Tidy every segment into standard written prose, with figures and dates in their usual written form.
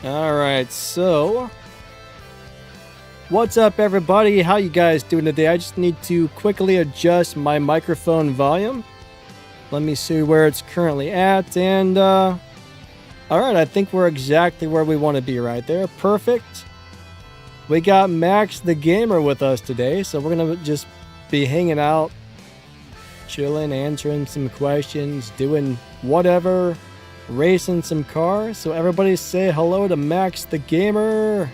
Alright, so what's up everybody? How you guys doing today? I just need to quickly adjust my microphone volume. Let me see where it's currently at, and alright, I think we're exactly where we want to be right there. Perfect. We got MaxTheGamer with us today, so we're gonna just be hanging out, chilling, answering some questions, doing whatever, racing some cars. So everybody say hello to MaxTheGamer.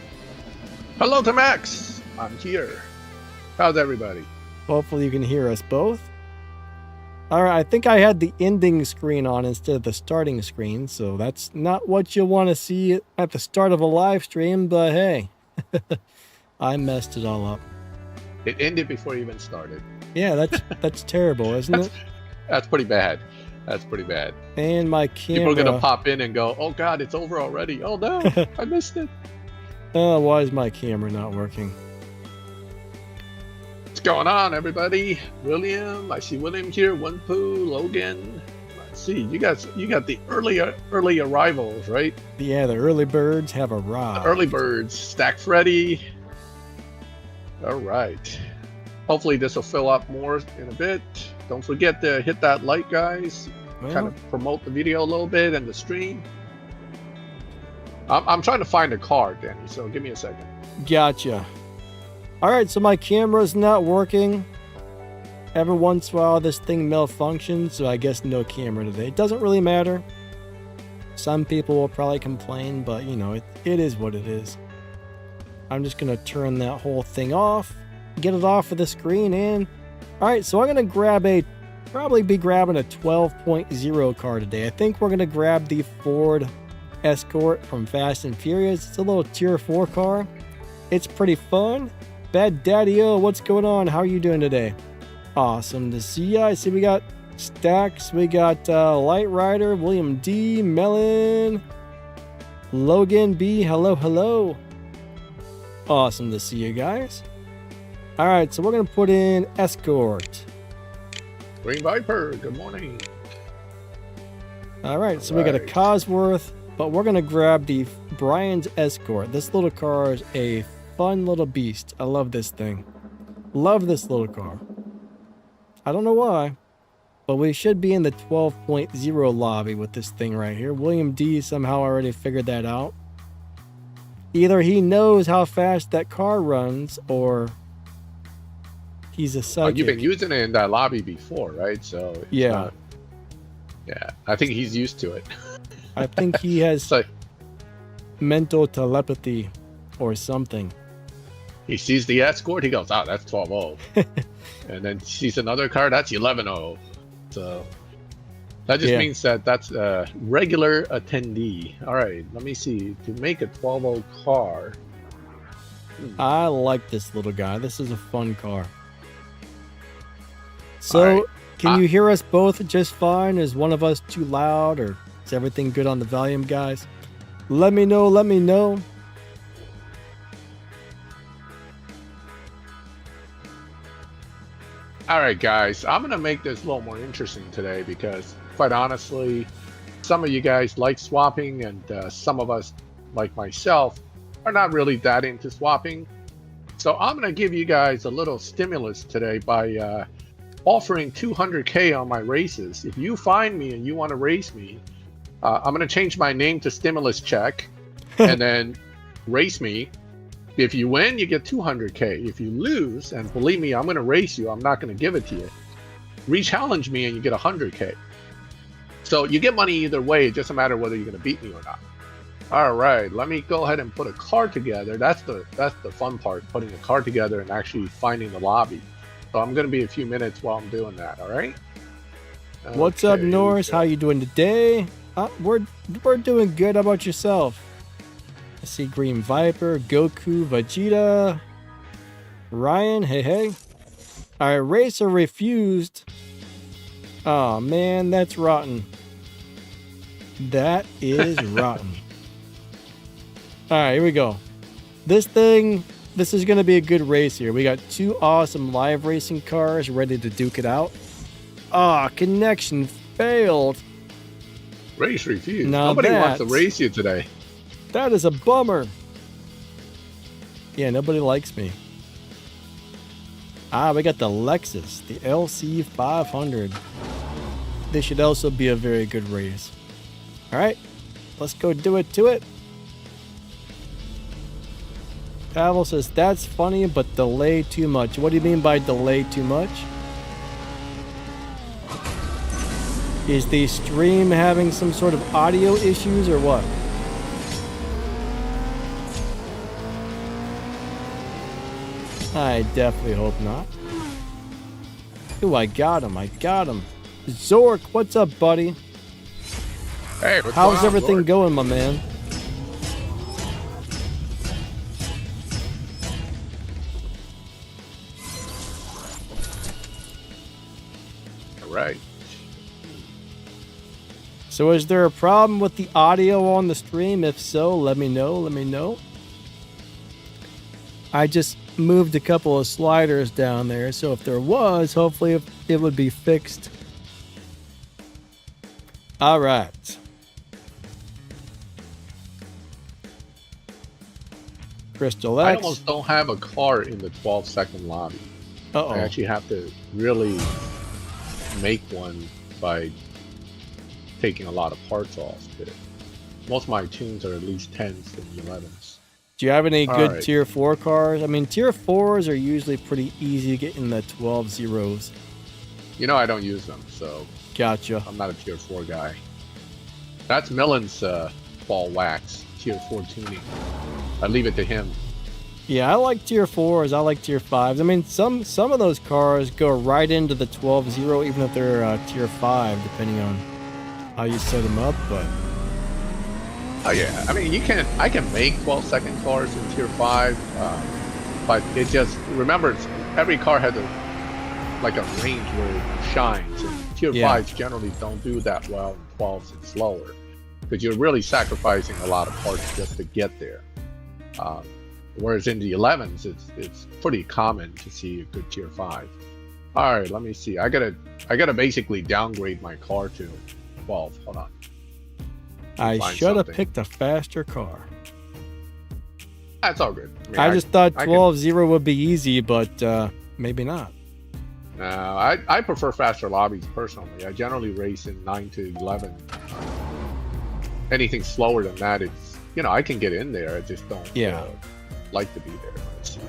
Hello to Max. I'm here. How's everybody? Hopefully you can hear us both. Alright, I think I had the ending screen on instead of the starting screen, so that's not what you'll want to see at the start of a live stream, but hey, I messed it all up. It ended before you even started. Yeah, that's terrible, isn't it? That's pretty bad. That's pretty bad. And my camera... People are going to pop in and go, oh God, it's over already. Oh no, I missed it. Why is my camera not working? What's going on, everybody? William, I see William here. Wunpoo, Logan. Let's see, you got the early arrivals, right? Yeah, the early birds have arrived. The early birds. Stack Freddy. All right. Hopefully this will fill up more in a bit. Don't forget to hit that like, guys. Well, kind of promote the video a little bit and the stream. I'm trying to find a car, Danny, so give me a second. Gotcha. Alright, so my camera's not working. Every once in a while this thing malfunctions, so I guess no camera today. It doesn't really matter. Some people will probably complain, but you know, it is what it is. I'm just going to turn that whole thing off, get it off of the screen, and... Alright, so I'm going to probably be grabbing a 12.0 car today. I think we're going to grab the Ford Escort from Fast and Furious. It's a little tier 4 car. It's pretty fun. Bad Daddy-O, what's going on? How are you doing today? Awesome to see ya. I see we got Stacks, we got Light Rider, William D, Melon, Logan B, hello. Awesome to see you guys. Alright, so we're going to put in Escort. Green Viper, good morning. Alright, so we got a Cosworth, but we're going to grab the Brian's Escort. This little car is a fun little beast. I love this thing. Love this little car. I don't know why, but we should be in the 12.0 lobby with this thing right here. William D somehow already figured that out. Either he knows how fast that car runs, or he's a psychic. You've been using it in that lobby before, right? So it's yeah. Yeah, I think he's used to it. I think he has like, mental telepathy or something. He sees the Escort, he goes, oh, that's 12.0. And then sees another car, that's 11.0. So that just means that that's a regular attendee. All right, let me see. To make a 12.0 car. I like this little guy. This is a fun car. So, right. Can you hear us both just fine? Is one of us too loud, or is everything good on the volume, guys? Let me know, let me know. All right, guys, I'm going to make this a little more interesting today because, quite honestly, some of you guys like swapping, and some of us, like myself, are not really that into swapping. So I'm going to give you guys a little stimulus today by offering 200K on my races. If you find me and you want to race me, I'm going to change my name to Stimulus Check and then race me. If you win, you get 200K. If you lose, and believe me, I'm going to race you, I'm not going to give it to you, re-challenge me and you get 100K. So you get money either way. It doesn't matter whether you're going to beat me or not. All right, let me go ahead and put a card together. That's the fun part, putting a card together and actually finding the lobby. So I'm going to be a few minutes while I'm doing that, all right? Okay, what's up, Norris? How you doing today? We're doing good. How about yourself? I see Green Viper, Goku, Vegeta, Ryan, hey. Alright, Racer refused. Oh man, that's rotten. That is rotten. Alright, here we go. This is going to be a good race here. We got two awesome live racing cars ready to duke it out. Connection failed. Race refused. Nobody wants to race you today. That is a bummer. Yeah, nobody likes me. Ah, we got the Lexus, the LC 500. This should also be a very good race. All right, let's go do it to it. Pavel says, that's funny, but delay too much. What do you mean by delay too much? Is the stream having some sort of audio issues or what? I definitely hope not. Ooh, I got him. Zork, what's up, buddy? Hey, what's How's going on, everything Lord? going, my man? All right. So is there a problem with the audio on the stream? If so, let me know. I just moved a couple of sliders down there, so if there was, hopefully it would be fixed. All right. Crystal X. I almost don't have a car in the 12-second lobby. Uh-oh. I actually have to really make one by taking a lot of parts off it. Most of my tunes are at least 10s and 11s. Do you have any All good right. tier 4 cars? I mean, tier 4s are usually pretty easy to get in the 12 zeros. You know I don't use them, so Gotcha. I'm not a tier 4 guy. That's Millen's ball wax, tier 4 tuning. I leave it to him. Yeah, I like tier 4s. I like tier 5s. I mean, some of those cars go right into the 12 zero, even if they're tier 5, depending on how you set them up, but... Oh yeah, I mean I can make 12-second cars in tier 5, but it just remember every car has a range where it shines, and tier 5s generally don't do that well, and 12s it's slower because you're really sacrificing a lot of parts just to get there. Whereas in the 11s it's pretty common to see a good tier 5. All right, let me see. I gotta basically downgrade my car to 12. Hold on. I Find should have something. picked a faster car. That's all good. I mean, I just thought I 12 zero would be easy, but maybe not. No, I prefer faster lobbies personally. I generally race in 9 to 11. Anything slower than that, it's I can get in there. I just don't like to be there. Let's see.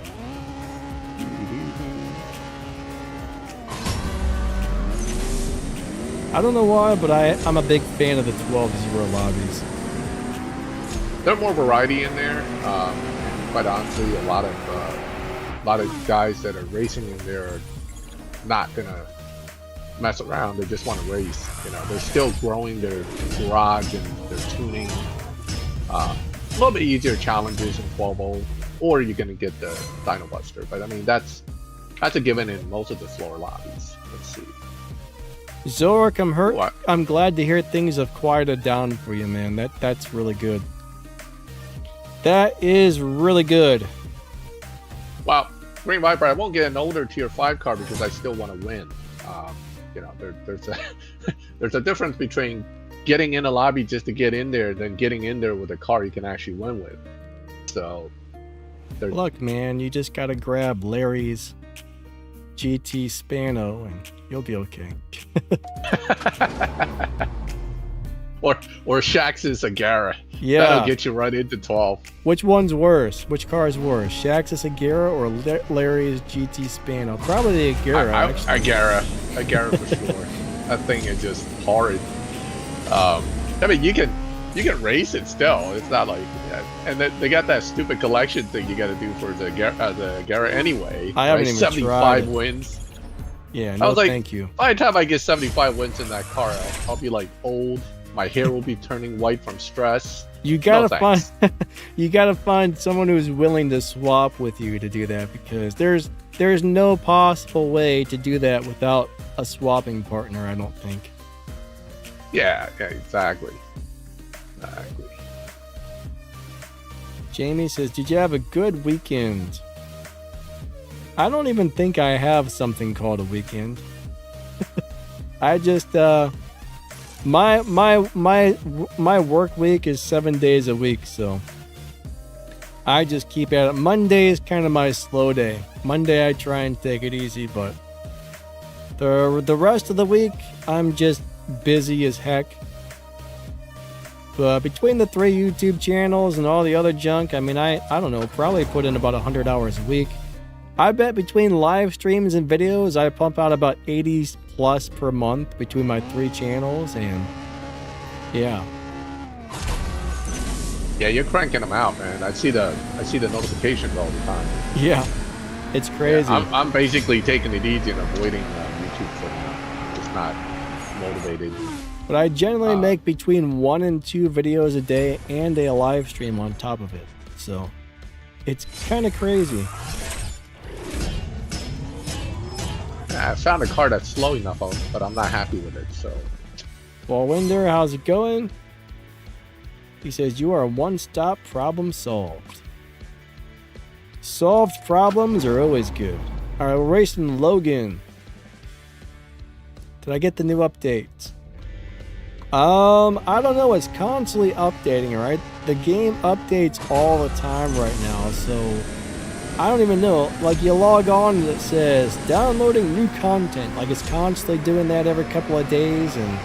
I don't know why, but I'm a big fan of the 12 zero lobbies. There's more variety in there. And quite honestly, a lot of guys that are racing in there are not gonna mess around. They just want to race. They're still growing their garage and their tuning. A little bit easier challenges in 12.0, or you're gonna get the Dino Buster. But I mean, that's a given in most of the slower lobbies. Let's see. Zork, I'm hurt. What? I'm glad to hear things have quieted down for you, man. That's really good. That is really good. Well, Green Viper, I won't get an older tier 5 car because I still want to win. There's a difference between getting in a lobby just to get in there than getting in there with a car you can actually win with. So, Look, man, you just gotta grab Larry's GT Spano and you'll be okay. or Shax's Agara. Yeah. That'll get you right into 12. Which one's worse? Which car is worse? Shax's Agara or Larry's GT Spano? Probably the Agara, actually. Agara for sure. That thing is just horrid. I mean, you can race it still. It's not like, and they got that stupid collection thing you got to do for the Agara anyway. I haven't even 75 tried it. wins. Yeah, I no, was like, thank you. by the time I get 75 wins in that car, I'll be like old. My hair will be turning white from stress. You gotta No, find someone who's willing to swap with you to do that, because there's no possible way to do that without a swapping partner, I don't think. Yeah, exactly. Jamie says, did you have a good weekend? I don't even think I have something called a weekend. I just My work week is 7 days a week, so I just keep at it. Monday is kind of my slow day. Monday I try and take it easy, but the rest of the week I'm just busy as heck. But between the 3 YouTube channels and all the other junk, I mean, I don't know, probably put in about 100 hours a week. I bet between live streams and videos, I pump out about 80 plus per month between my 3 channels, and yeah. Yeah, you're cranking them out, man. I see the notifications all the time. Yeah, it's crazy. Yeah, I'm basically taking it easy and avoiding YouTube for now. Just not motivated. But I generally make between 1 and 2 videos a day and a live stream on top of it. So it's kind of crazy. I found a car that's slow enough, but I'm not happy with it. So, well, Winder, how's it going? He says, you are one-stop problem solved. Solved problems are always good. All right, we're racing Logan. Did I get the new updates? I don't know. It's constantly updating, right? The game updates all the time right now, so I don't even know. Like, you log on and it says downloading new content. Like, it's constantly doing that every couple of days, and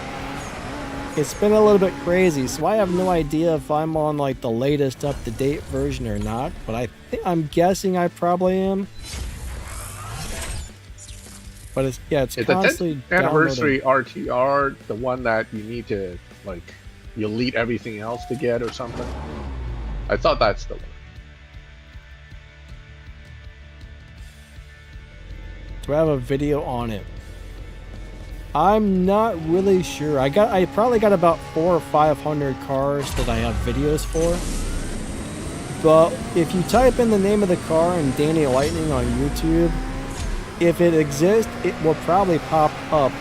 it's been a little bit crazy. So I have no idea if I'm on like the latest up-to-date version or not, but I'm guessing I probably am. But it's constantly the 10th anniversary RTR, the one that you need to, like, you delete everything else to get or something. I thought that's the one. Do I have a video on it? I'm not really sure. I probably got about 400 or 500 cars that I have videos for. But if you type in the name of the car and Danny Lightning on YouTube, if it exists, it will probably pop up.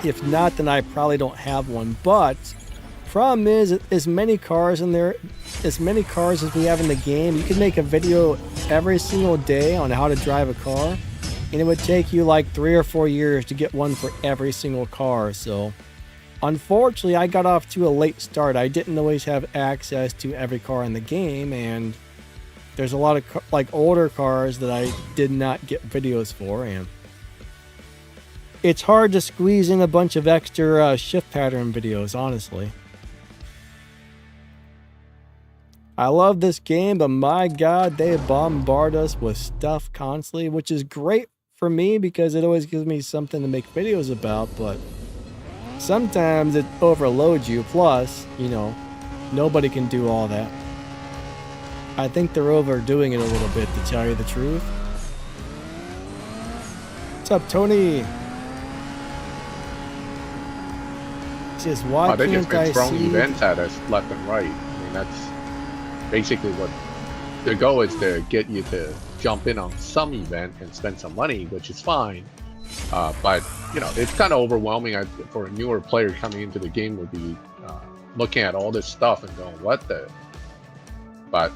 If not, then I probably don't have one. But problem is, as many cars in there, as many cars as we have in the game, you can make a video every single day on how to drive a car, and it would take you like 3 or 4 years to get one for every single car. So unfortunately, I got off to a late start. I didn't always have access to every car in the game, and there's a lot of like older cars that I did not get videos for, and it's hard to squeeze in a bunch of extra shift pattern videos, honestly. I love this game, but my God, they bombard us with stuff constantly, which is great for me because it always gives me something to make videos about, but sometimes it overloads you. Plus, you know, nobody can do all that. I think they're overdoing it a little bit, to tell you the truth. What's up, Tony? He says, why they can't just been I throwing see events at us left and right. I mean, that's basically what the goal is, to get you to jump in on some event and spend some money, which is fine. But, you know, it's kind of overwhelming for a newer player coming into the game, would be looking at all this stuff and going, what the? But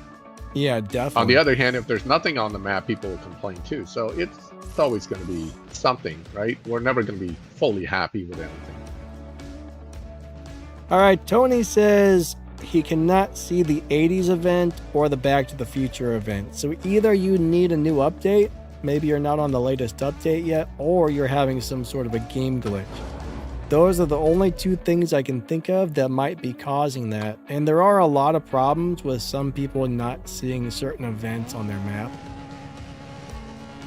yeah, definitely. on the other hand, if there's nothing on the map, people will complain too. So it's always going to be something, right? We're never going to be fully happy with anything. All right, Tony says he cannot see the 80s event or the Back to the Future event. So either you need a new update, maybe you're not on the latest update yet, or you're having some sort of a game glitch. Those are the only 2 things I can think of that might be causing that. And there are a lot of problems with some people not seeing certain events on their map.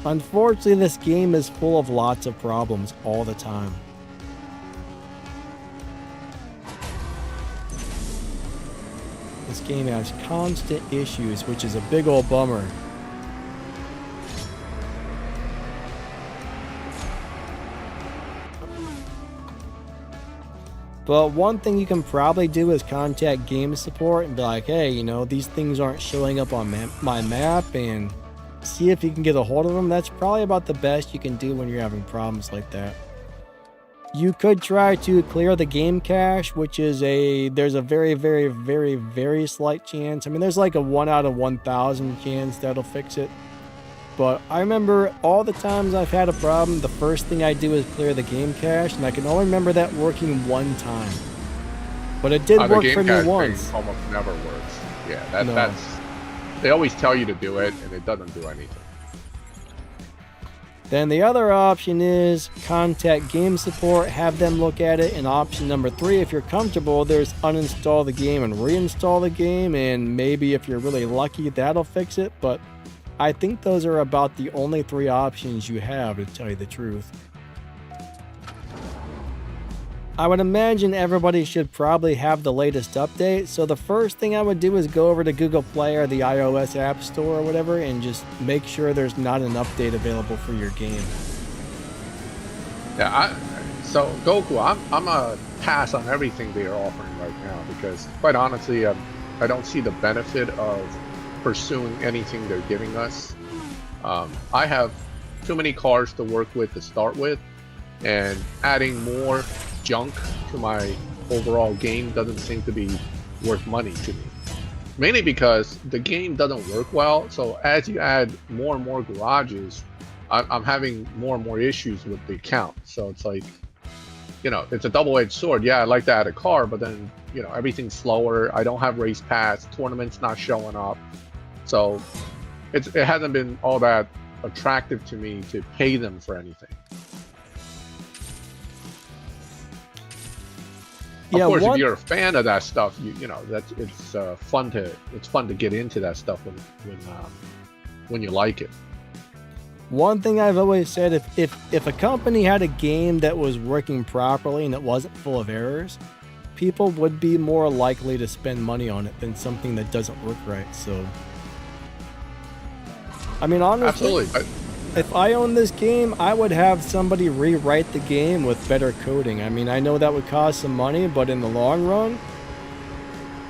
Unfortunately, this game is full of lots of problems all the time. This game has constant issues, which is a big old bummer. But one thing you can probably do is contact game support and be like, hey, you know, these things aren't showing up on my map, and see if you can get a hold of them. That's probably about the best you can do when you're having problems like that. You could try to clear the game cache, which is there's a very, very, very, very slight chance. I mean, there's like a 1 out of 1,000 chance that'll fix it. but I remember all the times I've had a problem, the first thing I do is clear the game cache, and I can only remember that working one time. But it did work for me once. Almost never works. Yeah, No. that's. They always tell you to do it, and it doesn't do anything. Then the other option is contact game support, have them look at it. And option number 3, if you're comfortable, there's uninstall the game and reinstall the game. And maybe if you're really lucky, that'll fix it. But I think those are about the only 3 options you have, to tell you the truth. I would imagine everybody should probably have the latest update. So the first thing I would do is go over to Google Play or the iOS App Store or whatever and just make sure there's not an update available for your game. Yeah, so Goku, I'm a pass on everything they are offering right now because, quite honestly, I don't see the benefit of pursuing anything they're giving us. I have too many cars to work with to start with, and adding more junk to my overall game doesn't seem to be worth money to me. Mainly because the game doesn't work well, so as you add more and more garages, I'm having more and more issues with the account. So it's like, you know, it's a double-edged sword. Yeah, I like to add a car, but then, you know, everything's slower. I don't have race pass, tournaments not showing up. So it hasn't been all that attractive to me to pay them for anything. Of course, if you're a fan of that stuff, you know it's fun to get into that stuff when you like it. One thing I've always said, if a company had a game that was working properly and it wasn't full of errors, people would be more likely to spend money on it than something that doesn't work right. So, I mean, honestly, absolutely. If I owned this game, I would have somebody rewrite the game with better coding. I mean, I know that would cost some money, but in the long run,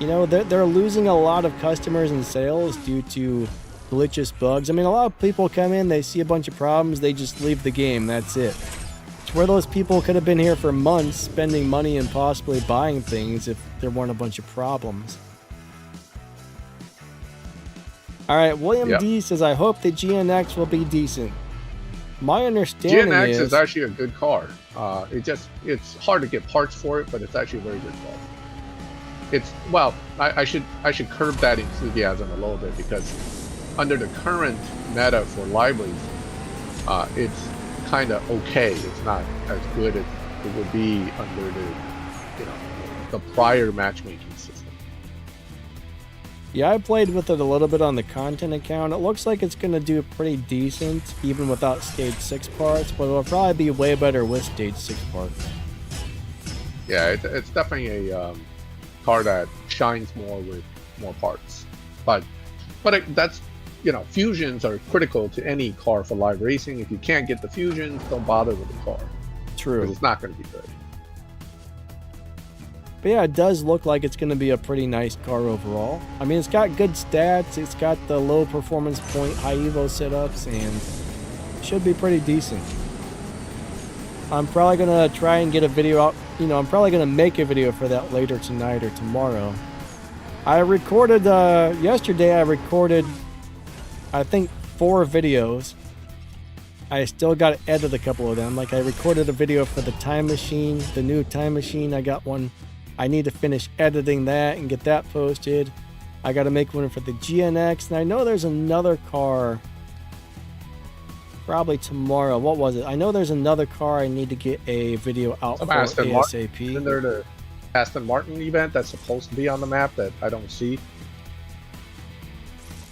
you know, they're losing a lot of customers and sales due to glitches, bugs. I mean, a lot of people come in, they see a bunch of problems, they just leave the game. That's it. It's where those people could have been here for months spending money and possibly buying things if there weren't a bunch of problems. Alright, William D says, I hope the GNX will be decent. My understanding is actually a good car. It's hard to get parts for it, but it's actually a very good car. I should curb that enthusiasm a little bit because under the current meta for libraries, it's kind of okay. It's not as good as it would be under the prior matchmaking system. Yeah, I played with it a little bit on the content account. It looks like it's going to do pretty decent, even without Stage 6 parts, but it'll probably be way better with Stage 6 parts. Yeah, it's definitely a car that shines more with more parts. But that's, you know, fusions are critical to any car for live racing. If you can't get the fusions, don't bother with the car. True. Because it's not going to be good. But yeah, it does look like it's going to be a pretty nice car overall. I mean, it's got good stats, it's got the low performance point, high evo setups, and should be pretty decent. I'm probably going to try and get a video out, you know, I'm probably going to make a video for that later tonight or tomorrow. I recorded, yesterday I recorded, I think 4 videos. I still got to edit a couple of them. Like I recorded a video for the time machine, the new time machine. I got one. I need to finish editing that and get that posted. I got to make one for the GNX. And I know there's another car probably tomorrow. What was it? I know there's another car I need to get a video out for ASAP. Isn't there the Aston Martin event that's supposed to be on the map that I don't see?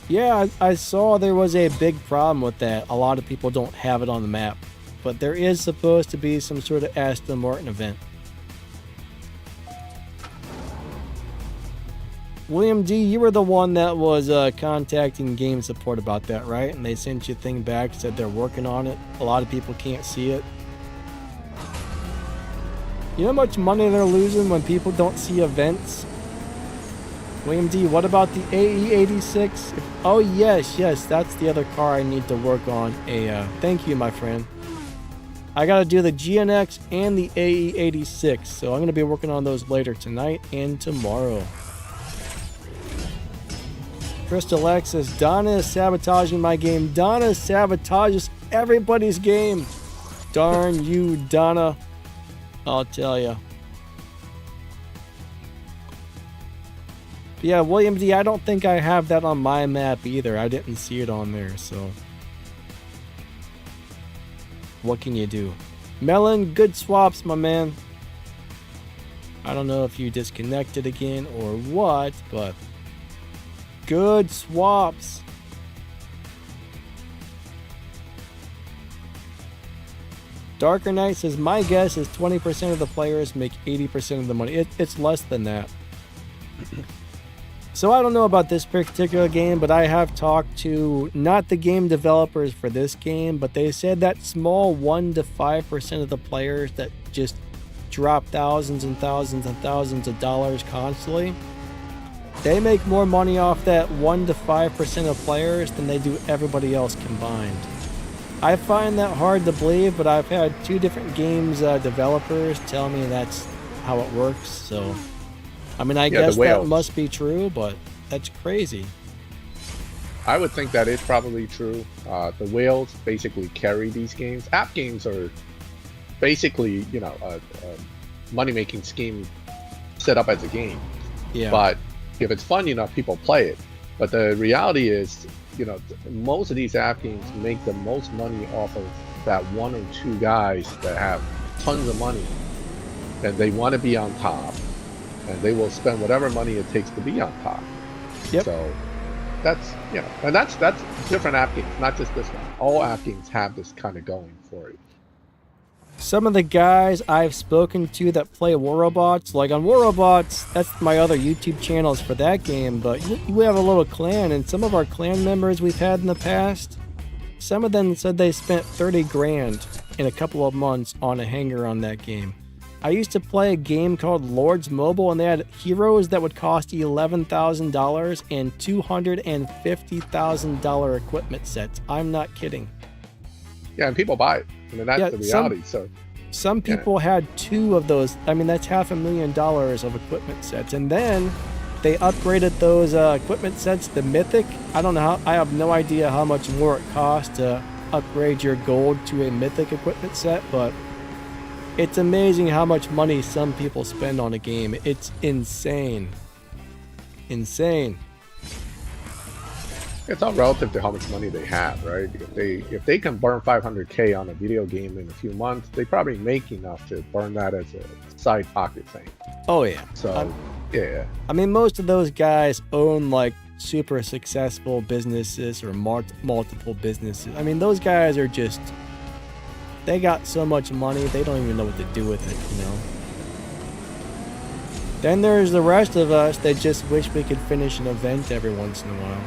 Yeah, I saw there was a big problem with that. A lot of people don't have it on the map. But there is supposed to be some sort of Aston Martin event. William D, you were the one that was contacting game support about that, right? And they sent you a thing back, said they're working on it. A lot of people can't see it. You know how much money they're losing when people don't see events? William D, what about the AE86? Oh, yes, that's the other car I need to work on. Thank you, my friend. I got to do the GNX and the AE86, so I'm going to be working on those later tonight and tomorrow. Crystal X says, Donna is sabotaging my game. Donna sabotages everybody's game. Darn you, Donna. I'll tell ya. Yeah, William D, I don't think I have that on my map either. I didn't see it on there, so. What can you do? Melon, good swaps, my man. I don't know if you disconnected again or what, but good swaps. Darker Knight says, my guess is 20% of the players make 80% of the money. It's less than that. So I don't know about this particular game, but I have talked to not the game developers for this game, but they said that small 1 to 5% of the players that just drop thousands and thousands and thousands of dollars constantly, they make more money off that 1 to 5% of players than they do everybody else combined. I find that hard to believe, but I've had 2 different games developers tell me that's how it works, so I mean, I guess that must be true, but that's crazy. I would think that is probably true. The whales basically carry these games. App games are basically, you know, a money-making scheme set up as a game. Yeah. But if it's fun enough, people play it. But the reality is, you know, most of these app games make the most money off of that 1 or 2 guys that have tons of money and they want to be on top. And they will spend whatever money it takes to be on top. Yep. So that's, you know, and that's different app games, not just this one. All app games have this kind of going for it. Some of the guys I've spoken to that play War Robots, like on War Robots, that's my other YouTube channels for that game, but we have a little clan, and some of our clan members we've had in the past, some of them said they spent 30 grand in a couple of months on a hanger on that game. I used to play a game called Lords Mobile, and they had heroes that would cost $11,000 and $250,000 equipment sets. I'm not kidding. Yeah, and people buy it. I mean, that's the reality. Some people had 2 of those. I mean, that's $500,000 of equipment sets. And then they upgraded those equipment sets to Mythic. I don't know how. I have no idea how much more it costs to upgrade your gold to a Mythic equipment set, but it's amazing how much money some people spend on a game. It's insane. Insane. It's all relative to how much money they have, right? If they can burn 500K on a video game in a few months, they probably make enough to burn that as a side pocket thing. Oh yeah. So yeah. I mean, most of those guys own like super successful businesses or multiple businesses. I mean, those guys are just, they got so much money, they don't even know what to do with it, you know? Then there's the rest of us that just wish we could finish an event every once in a while.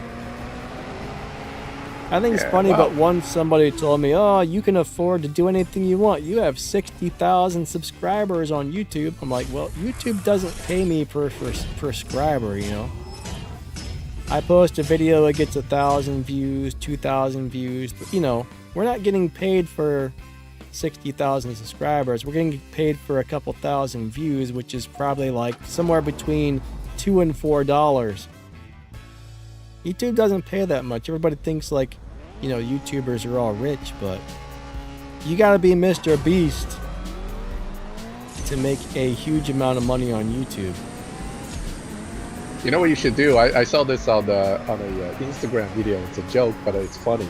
I think it's funny, but once somebody told me, oh, you can afford to do anything you want. You have 60,000 subscribers on YouTube. I'm like, well, YouTube doesn't pay me per subscriber, you know? I post a video, it gets 1,000 views, 2,000 views. You know, we're not getting paid for 60,000 subscribers. We're getting paid for a couple thousand views, which is probably like somewhere between $2 and $4. YouTube doesn't pay that much. Everybody thinks like, you know, YouTubers are all rich, but you gotta be Mr. Beast to make a huge amount of money on YouTube. You know what you should do? I saw this on a Instagram video. It's a joke, but it's funny.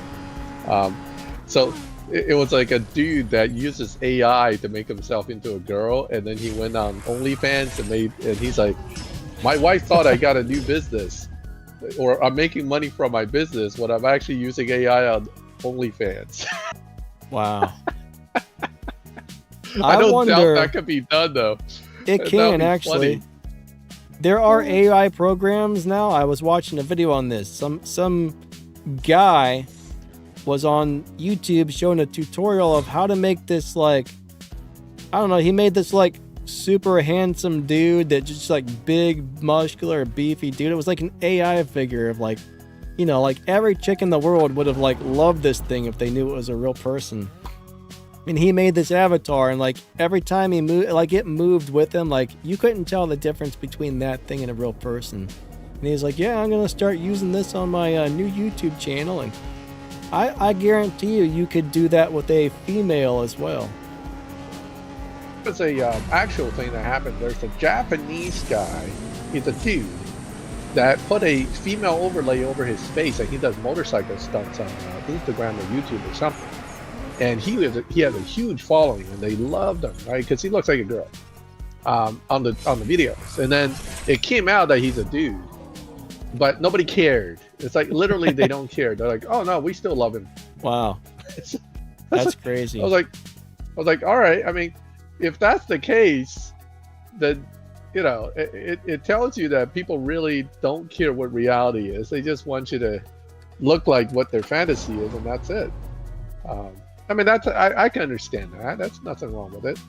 So it was like a dude that uses AI to make himself into a girl, and then he went on OnlyFans and he's like, my wife thought I got a new business, or I'm making money from my business when I'm actually using AI on OnlyFans. Wow. I don't doubt that could be done though. It can actually. Funny. There are AI programs now. I was watching a video on this. Some guy was on YouTube showing a tutorial of how to make this, like, I don't know, he made this like super handsome dude that just like big, muscular, beefy dude. It was like an AI figure of like, you know, like every chick in the world would have like loved this thing if they knew it was a real person. And he made this avatar, and like every time he moved, like it moved with him. Like you couldn't tell the difference between that thing and a real person. And he's like, yeah, I'm going to start using this on my new YouTube channel. And I guarantee you could do that with a female as well. It's a actual thing that happened. There's a Japanese guy, he's a dude, that put a female overlay over his face, and he does motorcycle stunts on Instagram or YouTube or something. And he has a huge following, and they loved him, right? Because he looks like a girl on the videos. And then it came out that he's a dude, but nobody cared. It's like literally they don't care. They're like, oh no, we still love him. Wow, that's crazy. I was like, all right. I mean, if that's the case, then you know it tells you that people really don't care what reality is. They just want you to look like what their fantasy is, and that's it. I mean, I can understand that. That's nothing wrong with it.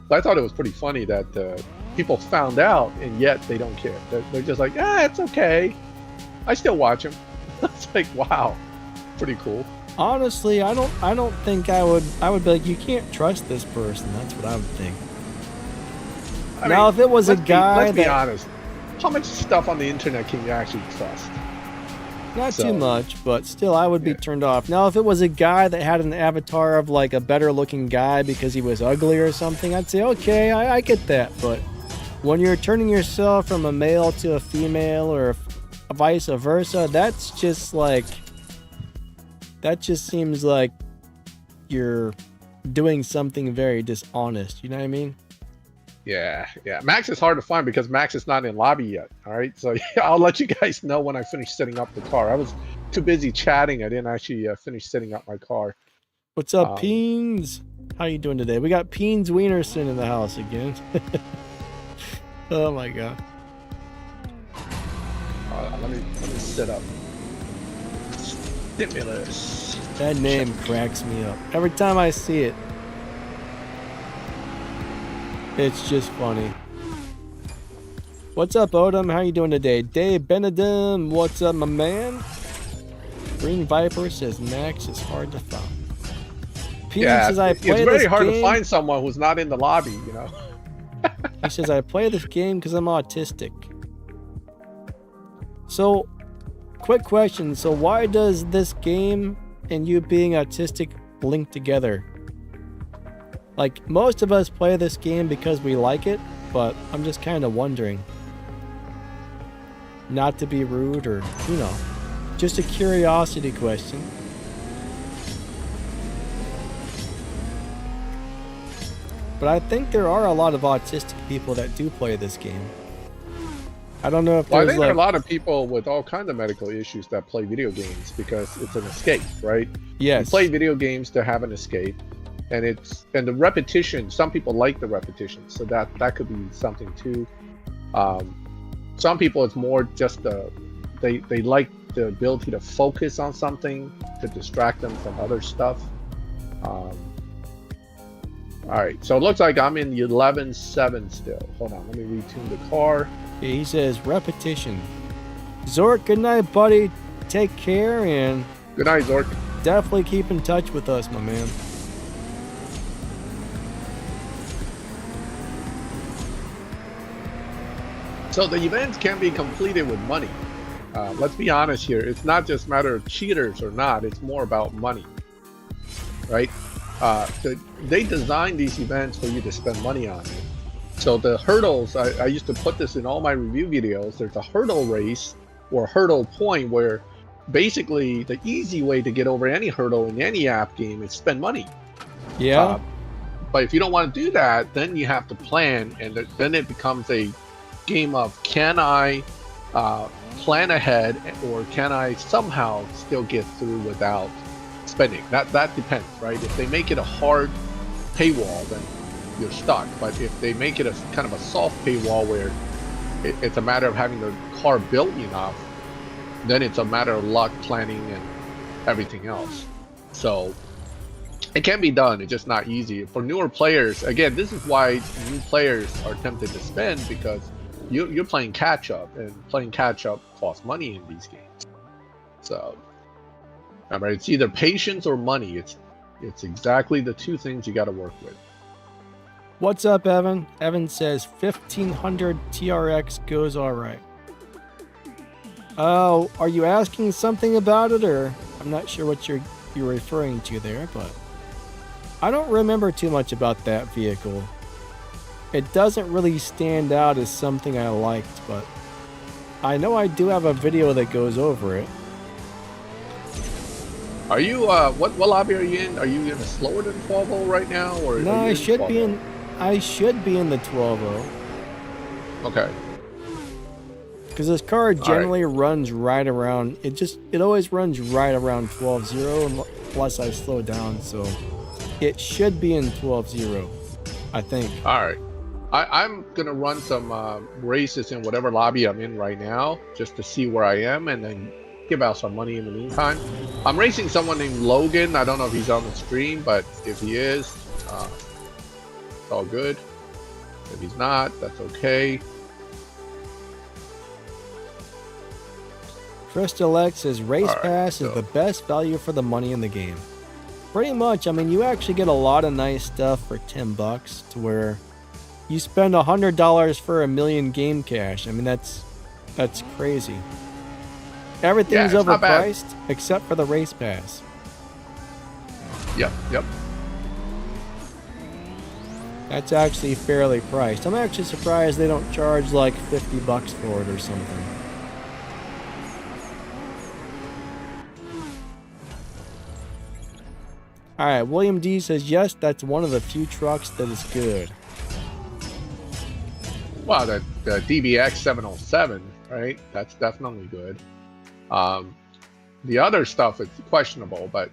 But I thought it was pretty funny that people found out, and yet they don't care. They're just like, it's okay. I still watch him. It's like, wow, pretty cool. Honestly, I don't think I would be like, you can't trust this person. That's what I would think. Now, if it was a guy let's be honest, how much stuff on the internet can you actually trust? Not too much, but still, I would be turned off. Now, if it was a guy that had an avatar of like a better looking guy because he was ugly or something, I'd say, okay, I get that. But when you're turning yourself from a male to a female or vice versa, that's just like, that just seems like you're doing something very dishonest. You know what I mean? Yeah. Max is hard to find because Max is not in lobby yet. All right, so I'll let you guys know when I finish setting up the car. I was too busy chatting. I didn't actually finish setting up my car. What's up, Peens? How you doing today? We got Peens Wienerson in the house again. Oh my god. Let me set up. Stimulus. That name cracks me up every time I see it. It's just funny. What's up, Odom? How you doing today? Dave Benedum, what's up, my man? Green Viper says Max is hard to find. Pete says I play it's very this hard game. to find someone who's not in the lobby, you know. He says I play this game because I'm autistic. So, quick question. So why does this game and you being autistic link together? Like, most of us play this game because we like it, but I'm just kind of wondering. Not to be rude or, you know, just a curiosity question. But I think there are a lot of autistic people that do play this game. I don't know if I there's think there are a lot of people with all kinds of medical issues that play video games because it's an escape, right? Yes. You play video games to have an escape. And the repetition, some people like the repetition, so that could be something too. Some people, it's more just they like the ability to focus on something to distract them from other stuff. All right, so it looks like I'm in the 11.7 still. Hold on, let me retune the car. Yeah, he says repetition. Zork, good night, buddy. Take care, and good night, Zork. Definitely keep in touch with us, my man. So the events can be completed with money. Let's be honest here. It's not just a matter of cheaters or not. It's more about money, right? They designed these events for you to spend money on it. So the hurdles, I used to put this in all my review videos. There's a hurdle race or hurdle point where basically the easy way to get over any hurdle in any app game is spend money. Yeah. But if you don't want to do that, then you have to plan, and then it becomes a game of can I plan ahead, or can I somehow still get through without spending? That depends, right? If they make it a hard paywall, then you're stuck. But if they make it a kind of a soft paywall where it's a matter of having the car built enough, then it's a matter of luck, planning, and everything else. So it can be done. It's just not easy for newer players. Again, this is why new players are tempted to spend, because you're playing catch up, and playing catch up costs money in these games. So, remember, it's either patience or money. It's exactly the two things you got to work with. What's up, Evan? Evan says 1500 TRX goes all right. Oh, are you asking something about it, or I'm not sure what you're referring to there, but I don't remember too much about that vehicle. It doesn't really stand out as something I liked, but I know I do have a video that goes over it. Are you what lobby are you in? Are you in a slower than 12.0 right now, or No, are you I should be in. I should be in the 12.0. Okay. Because this car generally runs right around. It always runs right around 12.0 unless I slow down. So it should be in 12.0, I think. All right. I'm gonna run some races in whatever lobby I'm in right now, just to see where I am, and then give out some money in the meantime. I'm racing someone named Logan. I don't know if he's on the stream, but if he is, it's all good. If he's not, that's okay. Crystal X says Race Pass is the best value for the money in the game. Pretty much. I mean, you actually get a lot of nice stuff for $10 to where you spend $100 for 1,000,000 game cash. I mean, that's crazy. Everything's overpriced except for the Race Pass. Yep. That's actually fairly priced. I'm actually surprised they don't charge like $50 for it or something. Alright, William D says, yes, that's one of the few trucks that is good. Well, the DBX 707, right? That's definitely good. The other stuff is questionable, but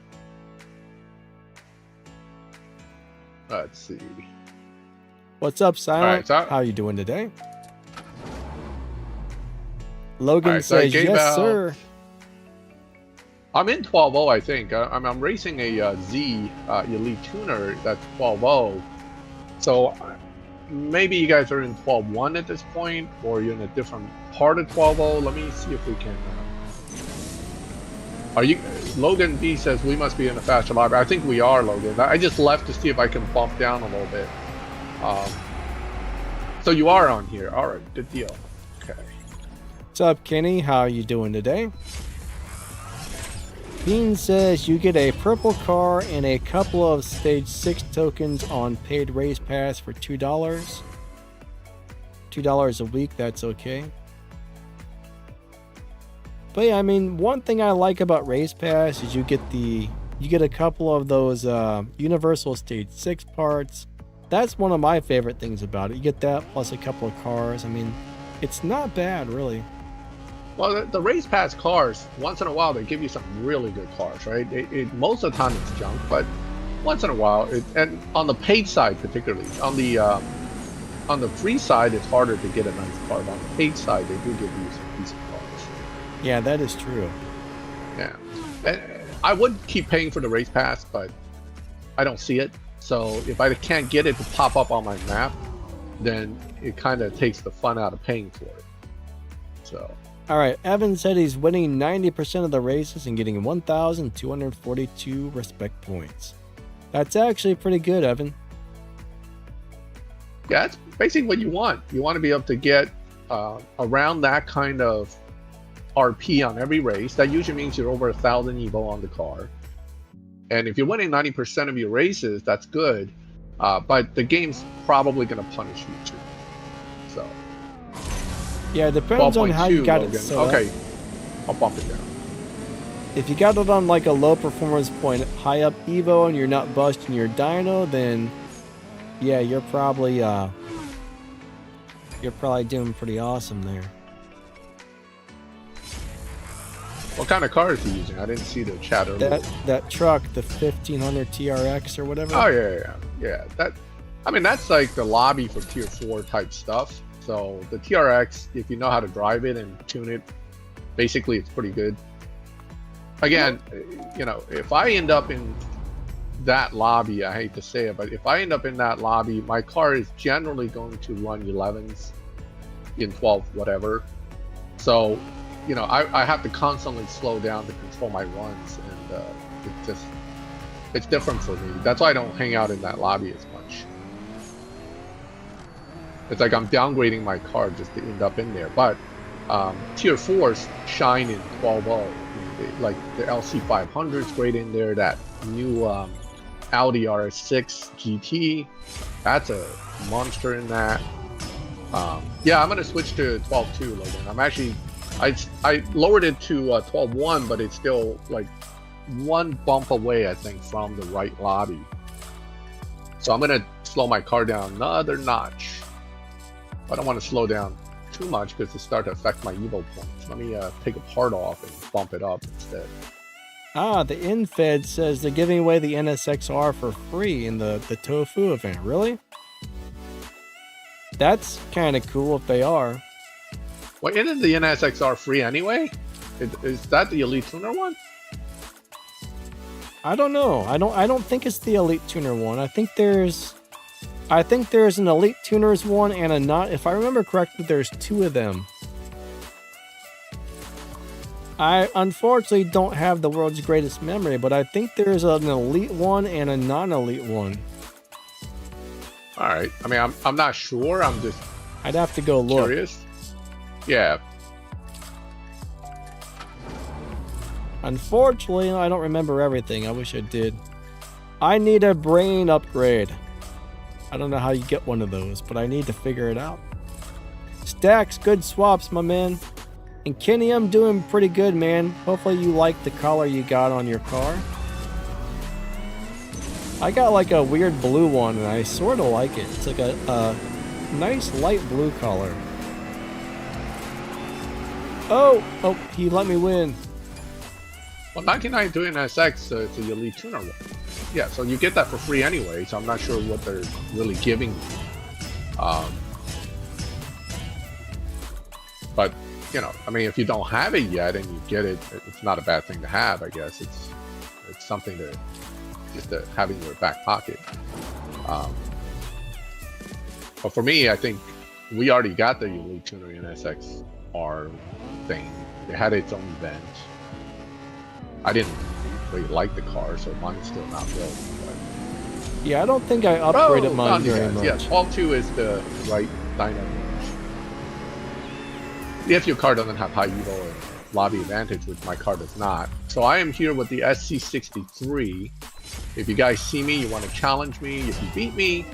let's see. What's up, Silent? Right, how you doing today? Logan says, yes, sir. I'm in 12.0, I think. I'm racing a Z Elite Tuner that's 12.0. So maybe you guys are in 12.1 at this point, or you're in a different part of 12.0. Let me see if we can. Are you? Logan B says we must be in a faster lobby. I think we are, Logan. I just left to see if I can bump down a little bit. So you are on here. All right, good deal. Okay. What's up, Kenny? How are you doing today? Bean says you get a purple car and a couple of stage 6 tokens on paid race pass for $2. $2 a week, that's okay. But yeah, I mean, one thing I like about race pass is you get a couple of those universal stage 6 parts. That's one of my favorite things about it. You get that plus a couple of cars. I mean, it's not bad, really. Well, the race pass cars, once in a while, they give you some really good cars, right? Most of the time it's junk, but once in a while, and on the paid side particularly, on the free side, it's harder to get a nice car. But on the paid side, they do give you some decent cars. Yeah, that is true. Yeah. And I would keep paying for the race pass, but I don't see it. So if I can't get it to pop up on my map, then it kind of takes the fun out of paying for it. So... Alright, Evan said he's winning 90% of the races and getting 1,242 respect points. That's actually pretty good, Evan. Yeah, that's basically what you want. You want to be able to get around that kind of RP on every race. That usually means you're over 1,000 EVO on the car. And if you're winning 90% of your races, that's good. But the game's probably going to punish you too. So... Yeah, it depends on how you got Logan. it set Okay, up. I'll bump it down. If you got it on like a low performance point, high up Evo, and you're not busting your dyno, then yeah, you're probably doing pretty awesome there. What kind of car is he using? I didn't see the chat earlier. That truck, the 1500 TRX or whatever. Oh yeah. That's like the lobby for tier 4 type stuff. So the TRX, if you know how to drive it and tune it, basically it's pretty good. Again, you know, if I end up in that lobby, I hate to say it, but if I end up in that lobby, my car is generally going to run 11s in 12 whatever. So, you know, I have to constantly slow down to control my runs, and it's different for me. That's why I don't hang out in that lobby as much. It's like I'm downgrading my car just to end up in there. But Tier 4s shine in 12.0. Like the LC500's great in there. That new Audi RS6 GT, that's a monster in that. Yeah, I'm gonna switch to 12.2, Logan. I'm actually, I lowered it to 12.1, but it's still like one bump away, I think, from the right lobby. So I'm gonna slow my car down another notch. I don't want to slow down too much because it start to affect my Evo points. Let me take a part off and bump it up instead. Ah, the InFed says they're giving away the NSXR for free in the Tofu event. Really? That's kind of cool if they are. Well, isn't the NSXR free anyway? Is that the Elite Tuner one? I don't know. I don't think it's the Elite Tuner one. I think there's an Elite Tuners one and a not. If I remember correctly, there's two of them. I unfortunately don't have the world's greatest memory, but I think there's an Elite one and a non-Elite one. All right. I mean, I'm not sure. I'm just. I'd have to go look. Curious. Yeah. Unfortunately, I don't remember everything. I wish I did. I need a brain upgrade. I don't know how you get one of those, but I need to figure it out. Stacks, good swaps, my man. And Kenny, I'm doing pretty good, man. Hopefully you like the color you got on your car. I got like a weird blue one, and I sort of like it. It's like a nice light blue color. Oh, he let me win. Well, 1992 NSX, it's a Elite Tuner one. Yeah, so you get that for free anyway, so I'm not sure what they're really giving you. But, you know, I mean, if you don't have it yet and you get it, it's not a bad thing to have, I guess. It's something to just to have in your back pocket. But for me, I think we already got the Elite Tuner NSX-R thing. It had its own event. I didn't really like the car, so mine's still not built. But... Yeah, I don't think I upgraded mine very much. Yeah, 12.2 is the right dyno range. If your car doesn't have high Evo or lobby advantage, which my car does not. So I am here with the SC63. If you guys see me, you want to challenge me. If you beat me,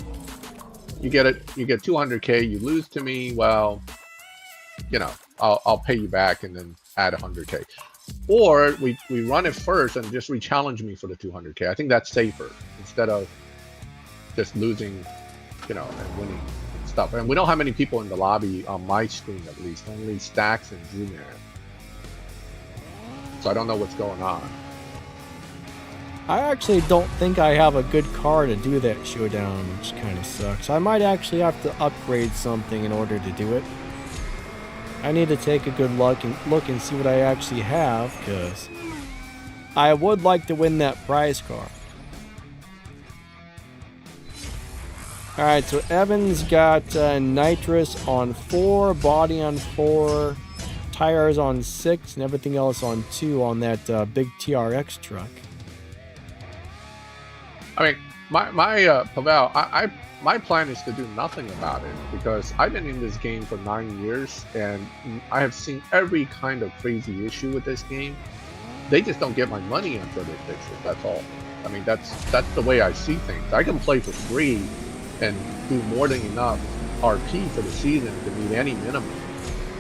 you get it. You get 200K. You lose to me, well, you know, I'll pay you back and then add 100K. Or we run it first and just re-challenge me for the 200K. I think that's safer instead of just losing, you know, and winning and stuff. And we don't have many people in the lobby on my screen, at least. Only Stacks and Dreamer. So I don't know what's going on. I actually don't think I have a good car to do that showdown, which kind of sucks. I might actually have to upgrade something in order to do it. I need to take a good look and see what I actually have, because I would like to win that prize car. Alright, so Evan's got nitrous on 4, body on 4, tires on 6, and everything else on 2 on that big TRX truck. I mean, Pavel, my plan is to do nothing about it, because I've been in this game for 9 years and I have seen every kind of crazy issue with this game. They just don't get my money until they fix it. That's all. I mean, that's the way I see things. I can play for free and do more than enough RP for the season to meet any minimum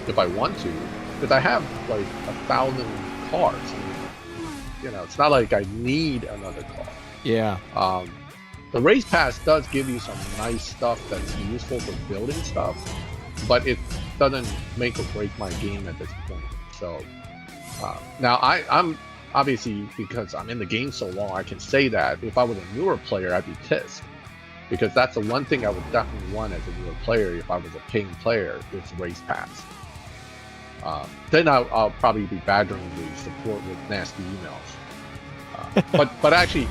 if I want to, because I have like 1,000 cars. I mean, you know, it's not like I need another car. Yeah. The race pass does give you some nice stuff that's useful for building stuff, but it doesn't make or break my game at this point. So now I'm obviously, because I'm in the game so long, I can say that if I was a newer player, I'd be pissed, because that's the one thing I would definitely want as a newer player if I was a paying player, is race pass. Then I'll probably be badgering the support with nasty emails. But actually,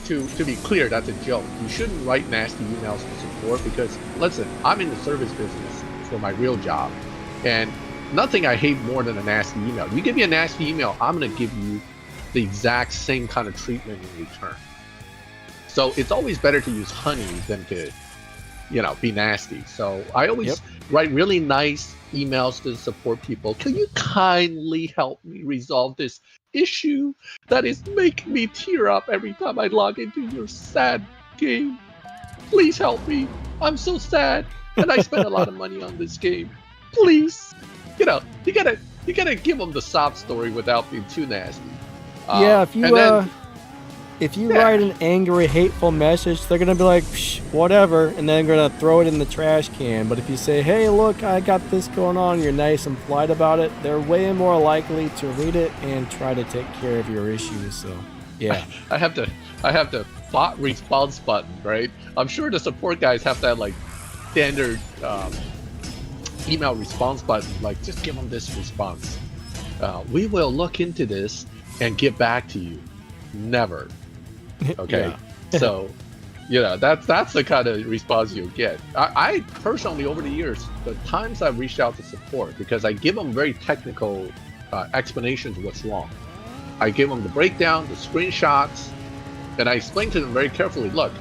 to be clear, that's a joke. You shouldn't write nasty emails to support, because listen, I'm in the service business for my real job, and nothing I hate more than a nasty email. You give me a nasty email, I'm going to give you the exact same kind of treatment in return. So it's always better to use honey than to be nasty. So I always write really nice emails to support people. Can you kindly help me resolve this issue that is making me tear up every time I log into your sad game? Please help me. I'm so sad, and I spent a lot of money on this game. Please, you gotta give them the sob story without being too nasty. Yeah, if you write an angry, hateful message, they're gonna be like, psh, whatever, and then gonna throw it in the trash can. But if you say, hey, look, I got this going on, you're nice and polite about it, they're way more likely to read it and try to take care of your issues. So, yeah. I have the bot response button, right? I'm sure the support guys have that like standard email response button. Like, just give them this response. We will look into this and get back to you. Never. Okay. So, that's the kind of response you'll get. I personally, over the years, the times I've reached out to support, because I give them very technical explanations of what's wrong. I give them the breakdown, the screenshots, and I explain to them very carefully, look,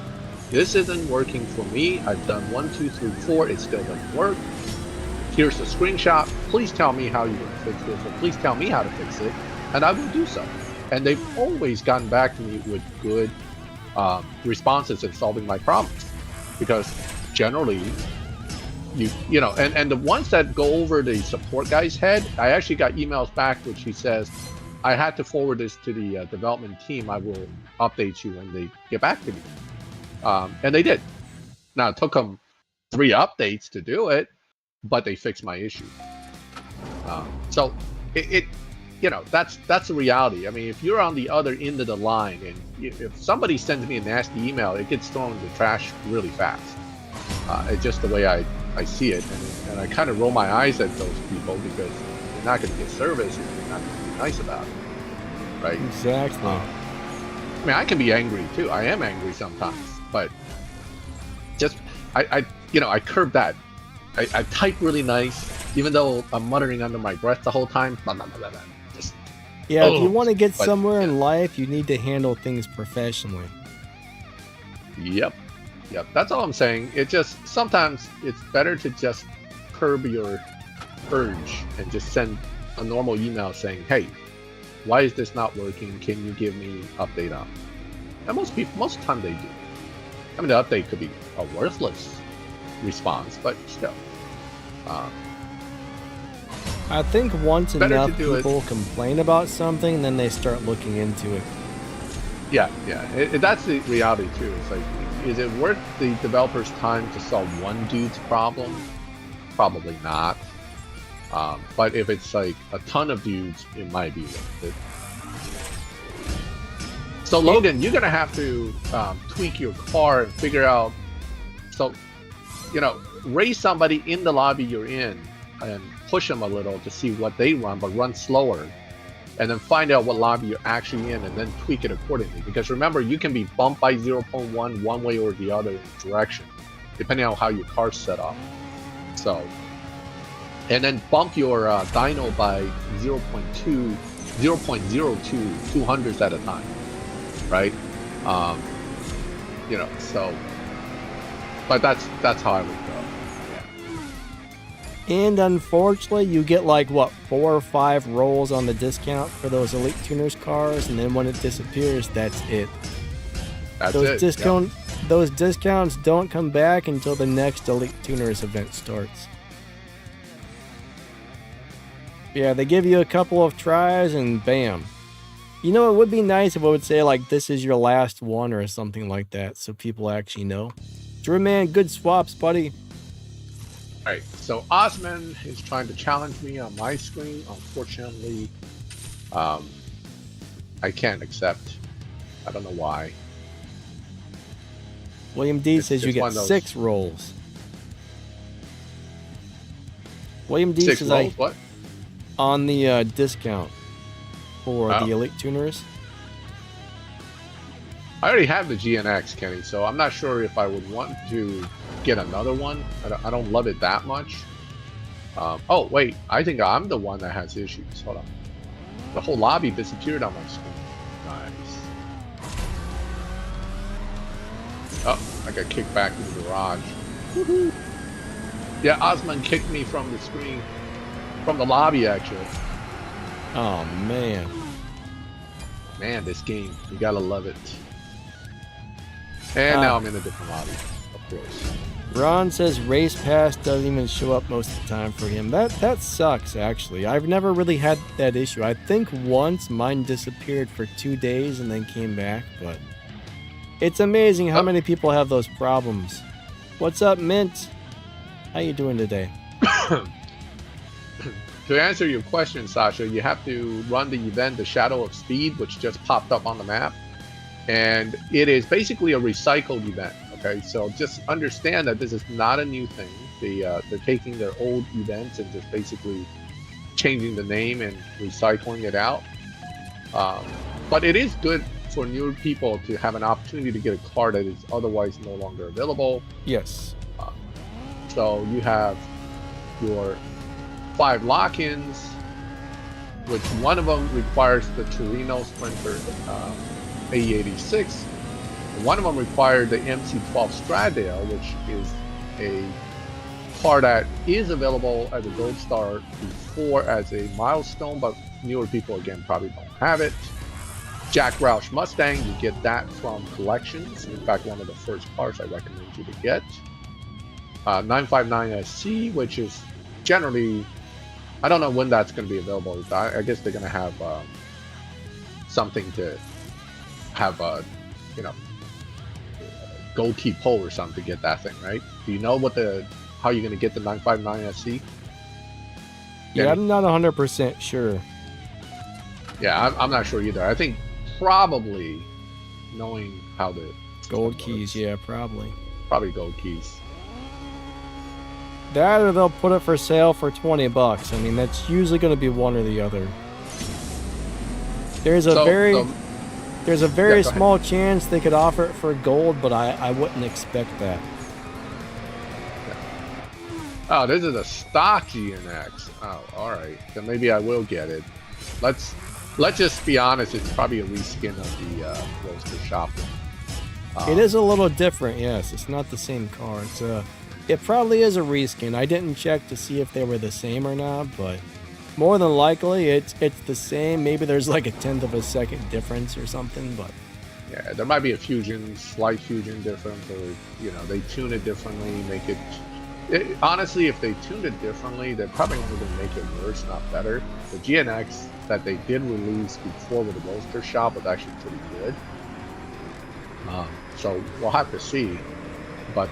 this isn't working for me. I've done 1, 2, 3, 4. It still doesn't work. Here's the screenshot. Please tell me how you can fix this, or please tell me how to fix it, and I will do so. And they've always gotten back to me with good responses in solving my problems, because generally, and the ones that go over the support guy's head, I actually got emails back which he says, I had to forward this to the development team. I will update you when they get back to me. And they did. Now, it took them 3 updates to do it, but they fixed my issue. So that's the reality. I mean, if you're on the other end of the line, and if somebody sends me a nasty email, it gets thrown in the trash really fast. It's just the way I see it, and I kind of roll my eyes at those people, because you're not going to get service if you're not going to be nice about it, right? Exactly. I mean, I can be angry too. I am angry sometimes, but just I curb that. I type really nice, even though I'm muttering under my breath the whole time. Blah, blah, blah, blah. If you want to get somewhere in life, you need to handle things professionally. Yep. That's all I'm saying. It just, sometimes it's better to just curb your urge and just send a normal email saying, hey, why is this not working? Can you give me an update on it? And most of the time they do. I mean, the update could be a worthless response, but still. I think once enough people complain about something, then they start looking into it. Yeah. That's the reality too. It's like, is it worth the developer's time to solve one dude's problem? Probably not. But if it's like a ton of dudes, it might be worth it. So Logan, you're gonna have to tweak your car and figure out. So, raise somebody in the lobby you're in and push them a little to see what they run, but run slower, and then find out what lobby you're actually in, and then tweak it accordingly. Because remember, you can be bumped by 0.1 one way or the other direction, depending on how your car's set up. So, and then bump your dyno by 0.02, 200ths at a time, right? So, but that's how I would go. And unfortunately, you get like, 4 or 5 rolls on the discount for those Elite Tuners cars, and then when it disappears, that's it. Those discounts don't come back until the next Elite Tuners event starts. Yeah, they give you a couple of tries, and bam. It would be nice if it would say, like, this is your last one or something like that, so people actually know. Drew, man, good swaps, buddy. Alright, so Osman is trying to challenge me on my screen. Unfortunately, I can't accept. I don't know why. William D says you get 6 rolls. William D says what? On the discount for the Elite Tuners. I already have the GNX, Kenny, so I'm not sure if I would want to get another one. I don't love it that much. Oh, wait. I think I'm the one that has issues. Hold on. The whole lobby disappeared on my screen. Nice. Oh, I got kicked back in the garage. Woohoo! Yeah, Osman kicked me from the screen, from the lobby actually. Oh man. Man, this game, you gotta love it. And now I'm in a different lobby, of course. Ron says race pass doesn't even show up most of the time for him. That sucks actually. I've never really had that issue. I think once mine disappeared for 2 days and then came back, but it's amazing how many people have those problems. What's up, Mint? How you doing today? To answer your question, Sasha, you have to run the event, the Shadow of Speed, which just popped up on the map. And it is basically a recycled event, okay? So just understand that this is not a new thing. They're taking their old events and just basically changing the name and recycling it out. But it is good for newer people to have an opportunity to get a car that is otherwise no longer available. Yes. So you have your 5 lock-ins, which one of them requires the Torino Sprinter AE86. One of them required the MC12 Stradale, which is a car that is available as a Gold Star before as a milestone, but newer people again probably don't have it. Jack Roush Mustang, you get that from collections. In fact, one of the first cars I recommend you to get. 959 SC, which is generally, I don't know when that's going to be available. I guess they're going to have something to have gold key pull or something to get that thing, right? Do you know how you're going to get the 959 SC? Yeah, I'm not 100% sure. Yeah, I'm not sure either. I think probably knowing how the gold keys, yeah, probably gold keys. That or they'll put it for sale for $20. I mean, that's usually going to be one or the other. There's a very small chance they could offer it for gold, but I wouldn't expect that. Oh, this is a stock GNX. Oh, all right. Then maybe I will get it. Let's just be honest. It's probably a reskin of the Roadster Shop. It is a little different, yes. It's not the same car. It probably is a reskin. I didn't check to see if they were the same or not, but more than likely it's the same. Maybe there's like a 1/10 of a second difference or something, but yeah, there might be a slight fusion difference, or they tune it differently, make it. Honestly, if they tuned it differently, they're probably only going to make it worse, not better. The GNX that they did release before with the Roadster Shop was actually pretty good. So we'll have to see, but.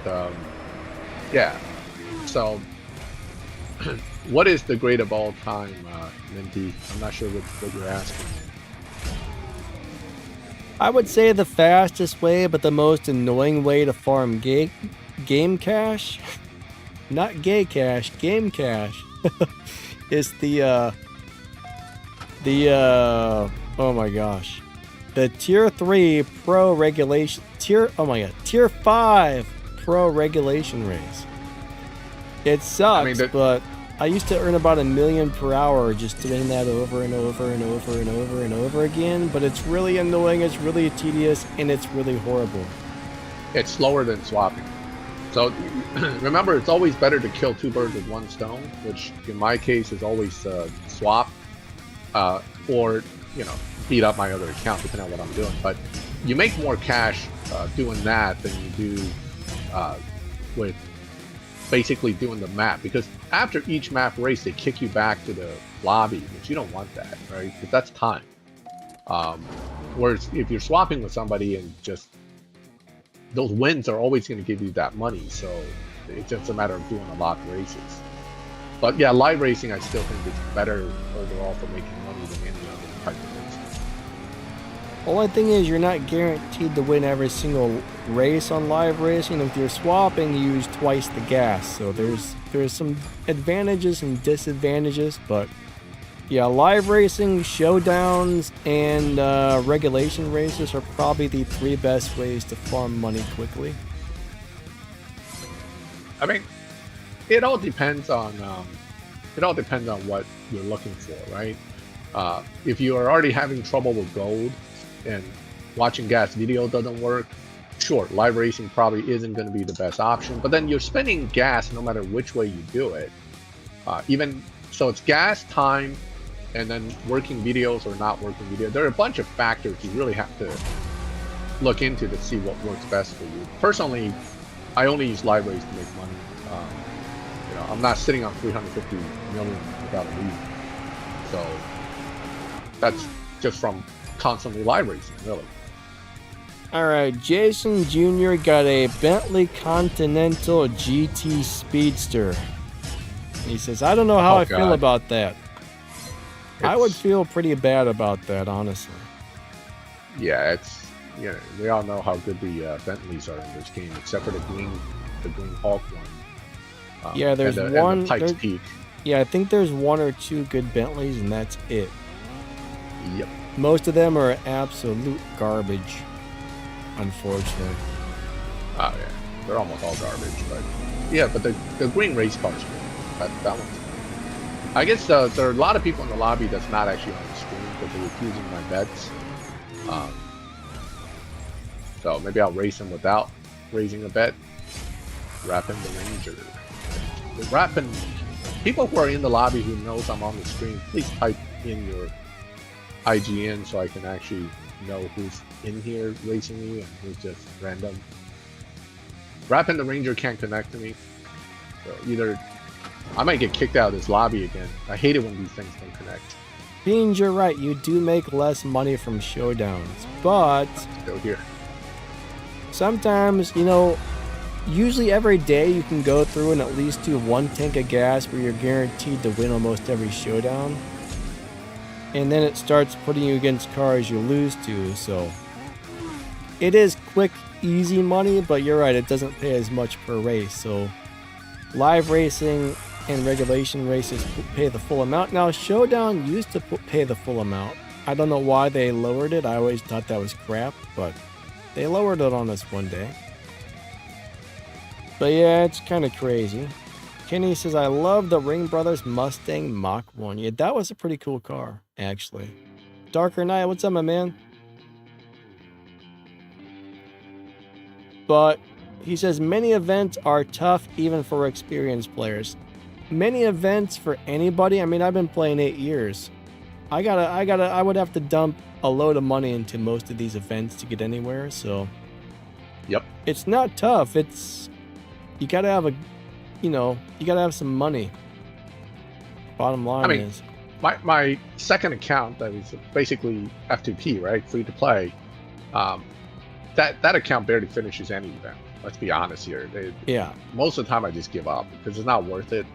Yeah, so what is the great of all time, Minty? I'm not sure what you're asking. I would say the fastest way, but the most annoying way to farm game cash, not gay cash, game cash, is the oh my gosh, the Tier 3 Pro Regulation, Tier 5 Pro Regulation race. It sucks, but I used to earn about $1 million per hour just doing that over and over and over and over and over again, but it's really annoying, it's really tedious, and it's really horrible. It's slower than swapping. So remember, it's always better to kill 2 birds with 1 stone, which in my case is always swap or beat up my other account depending on what I'm doing. But you make more cash doing that than you do with basically doing the map, because after each map race they kick you back to the lobby, which you don't want that, right? Because that's time. Whereas if you're swapping with somebody and just those wins are always going to give you that money, so it's just a matter of doing a lot of races. But yeah, live racing I still think is better overall for making money than any other type of racing. Only thing is, you're not guaranteed to win every single race on live racing. If you're swapping, you use twice the gas. So there's some advantages and disadvantages, but yeah, live racing, showdowns, and regulation races are probably the 3 best ways to farm money quickly. I mean, it all depends on what you're looking for, right? If you are already having trouble with gold and watching gas video doesn't work, sure, live racing probably isn't going to be the best option, but then you're spending gas no matter which way you do it. So it's gas, time, and then working videos or not working videos. There are a bunch of factors you really have to look into to see what works best for you. Personally, I only use live race to make money. I'm not sitting on 350 million without a reason. So that's just from constantly live racing, really. All right, Jason Jr. got a Bentley Continental GT Speedster. He says, I don't know how I feel about that. I would feel pretty bad about that, honestly. Yeah, we all know how good the Bentleys are in this game, except for the Green Hawk one. Yeah, there's one. And the Pikes Peak. Yeah, I think there's one or two good Bentleys, and that's it. Yep. Most of them are absolute garbage, unfortunately. Oh yeah, they're almost all garbage. But yeah, but the green race car's good. That one's good. I guess there are a lot of people in the lobby that's not actually on the screen because they're refusing my bets. So maybe I'll race them without raising a bet. Rapping the Ranger. Rapping. People who are in the lobby who knows I'm on the screen, please type in your IGN so I can actually know who's in here racing me and who's just random. Rapping the Ranger can't connect to me. So either I might get kicked out of this lobby again. I hate it when these things don't connect. Beans, you're right. You do make less money from showdowns, but Still here. Sometimes, usually every day you can go through and at least do one tank of gas where you're guaranteed to win almost every showdown. And then it starts putting you against cars you lose to, so it is quick, easy money, but you're right, it doesn't pay as much per race. So live racing and regulation races pay the full amount. Now, showdown used to pay the full amount. I don't know why they lowered it. I always thought that was crap, but they lowered it on us one day. But yeah, it's kind of crazy. Kenny says, I love the Ring Brothers Mustang Mach 1. Yeah, that was a pretty cool car, actually. Darker Knight, what's up, my man? But he says, many events are tough even for experienced players. Many events for anybody. I mean, I've been playing 8 years. I would have to dump a load of money into most of these events to get anywhere, so. Yep. It's not tough. You gotta have you gotta have some money. Bottom line is. My second account that is basically F2P, right? Free to play. That account barely finishes any event. Let's be honest here. Yeah. Most of the time I just give up because it's not worth it.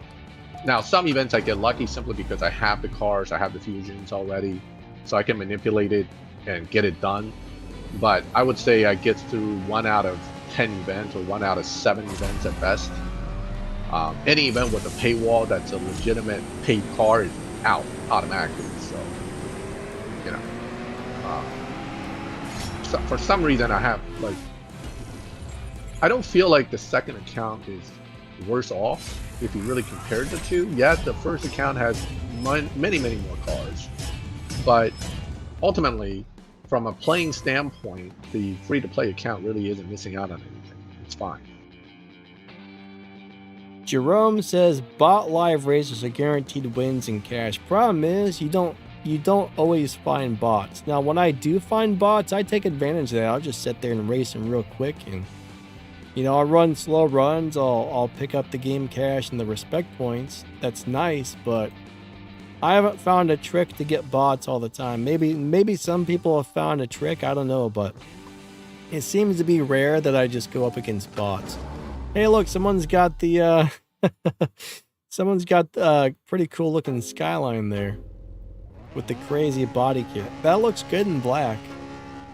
Now, some events I get lucky simply because I have the cars, I have the fusions already, so I can manipulate it and get it done. But I would say I get through 1 out of 10 events or 1 out of 7 events at best. Any event with a paywall that's a legitimate paid car is out automatically. So, so for some reason I don't feel like the second account is worse off if you really compared the two. Yeah, the first account has many more cars, but ultimately, from a playing standpoint, the free-to-play account really isn't missing out on anything. It's fine. Jerome says bot live races are guaranteed wins and cash. Problem is you don't always find bots. Now when I do find bots, I take advantage of that. I'll just sit there and race them real quick, and I'll run slow runs. I'll pick up the game cash and the respect points. That's nice, but I haven't found a trick to get bots all the time. Maybe some people have found a trick, I don't know, but it seems to be rare that I just go up against bots. Hey, look, someone's got the pretty cool looking Skyline there with the crazy body kit. That looks good in black.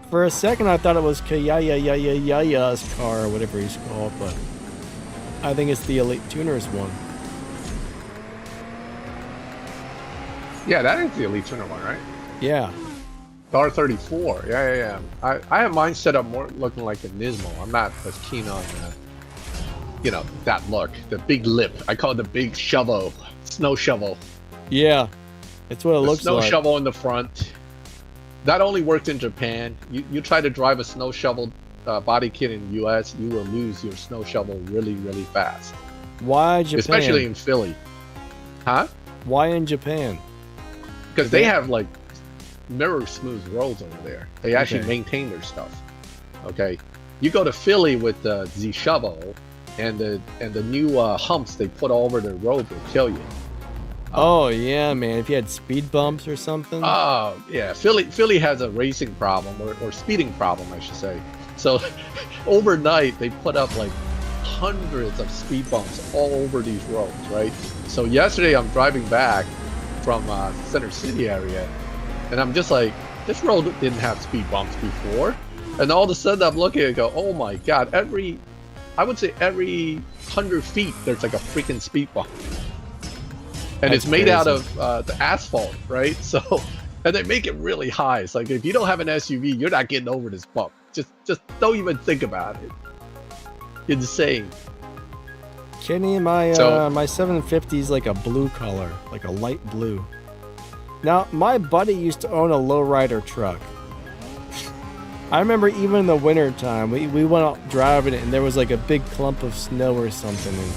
For a second, I thought it was Kaya's car or whatever he's called, but I think it's the Elite Tuners one. Yeah, that is the Elite Tuner one, right? Yeah. R34. Yeah. I have mine set up more looking like a Nismo. I'm not as keen on, that look. The big lip. I call it the big shovel. Snow shovel. Yeah. It's what it looks like. Snow shovel in the front. That only worked in Japan. You try to drive a snow shovel body kit in the U.S., you will lose your snow shovel really, really fast. Why Japan? Especially in Philly. Huh? Why in Japan? Because they have like mirror smooth roads over there. They actually Okay. maintain their stuff. Okay, you go to Philly with the shovel, and the new humps they put all over the road will kill you. Oh yeah, man. If you had speed bumps or something. Oh yeah, Philly has a racing problem or speeding problem, I should say. So overnight they put up like hundreds of speed bumps all over these roads, right? So yesterday I'm driving back from Center City area, and I'm just like, this road didn't have speed bumps before, and all of a sudden I'm looking and go, oh my god! I would say every 100 feet there's like a freaking speed bump. And That's it's made crazy. out of the asphalt, right? So, and they make it really high. It's like if you don't have an SUV, you're not getting over this bump. Just don't even think about it. Insane. Kenny, my So- my 750 is like a blue color, like a light blue. Now, my buddy used to own a lowrider truck. I remember even in the winter time, we went out driving it, and there was like a big clump of snow or something, and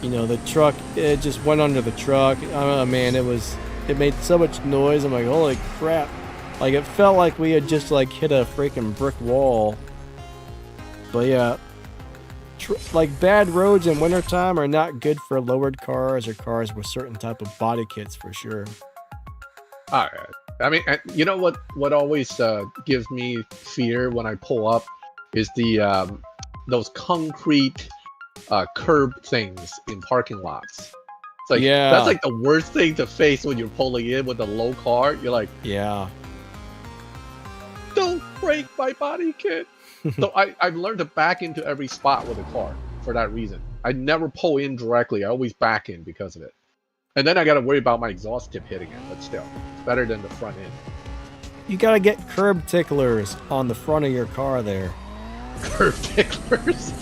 you know, the truck, it just went under the truck. Oh man, it made so much noise. I'm like, holy crap. Like, it felt like we had just like hit a freaking brick wall. But yeah, like bad roads in wintertime are not good for lowered cars or cars with certain type of body kits for sure. All right. I mean, you know what always gives me fear when I pull up is the those concrete curb things in parking lots. It's like, Yeah. that's like the worst thing to face when you're pulling in with a low car. You're like, Yeah. don't break my body kit. So I've learned to back into every spot with a car for that reason. I never pull in directly. I always back in because of it. And then I got to worry about my exhaust tip hitting it, but still, it's better than the front end. You gotta get curb ticklers on the front of your car there. Curb ticklers.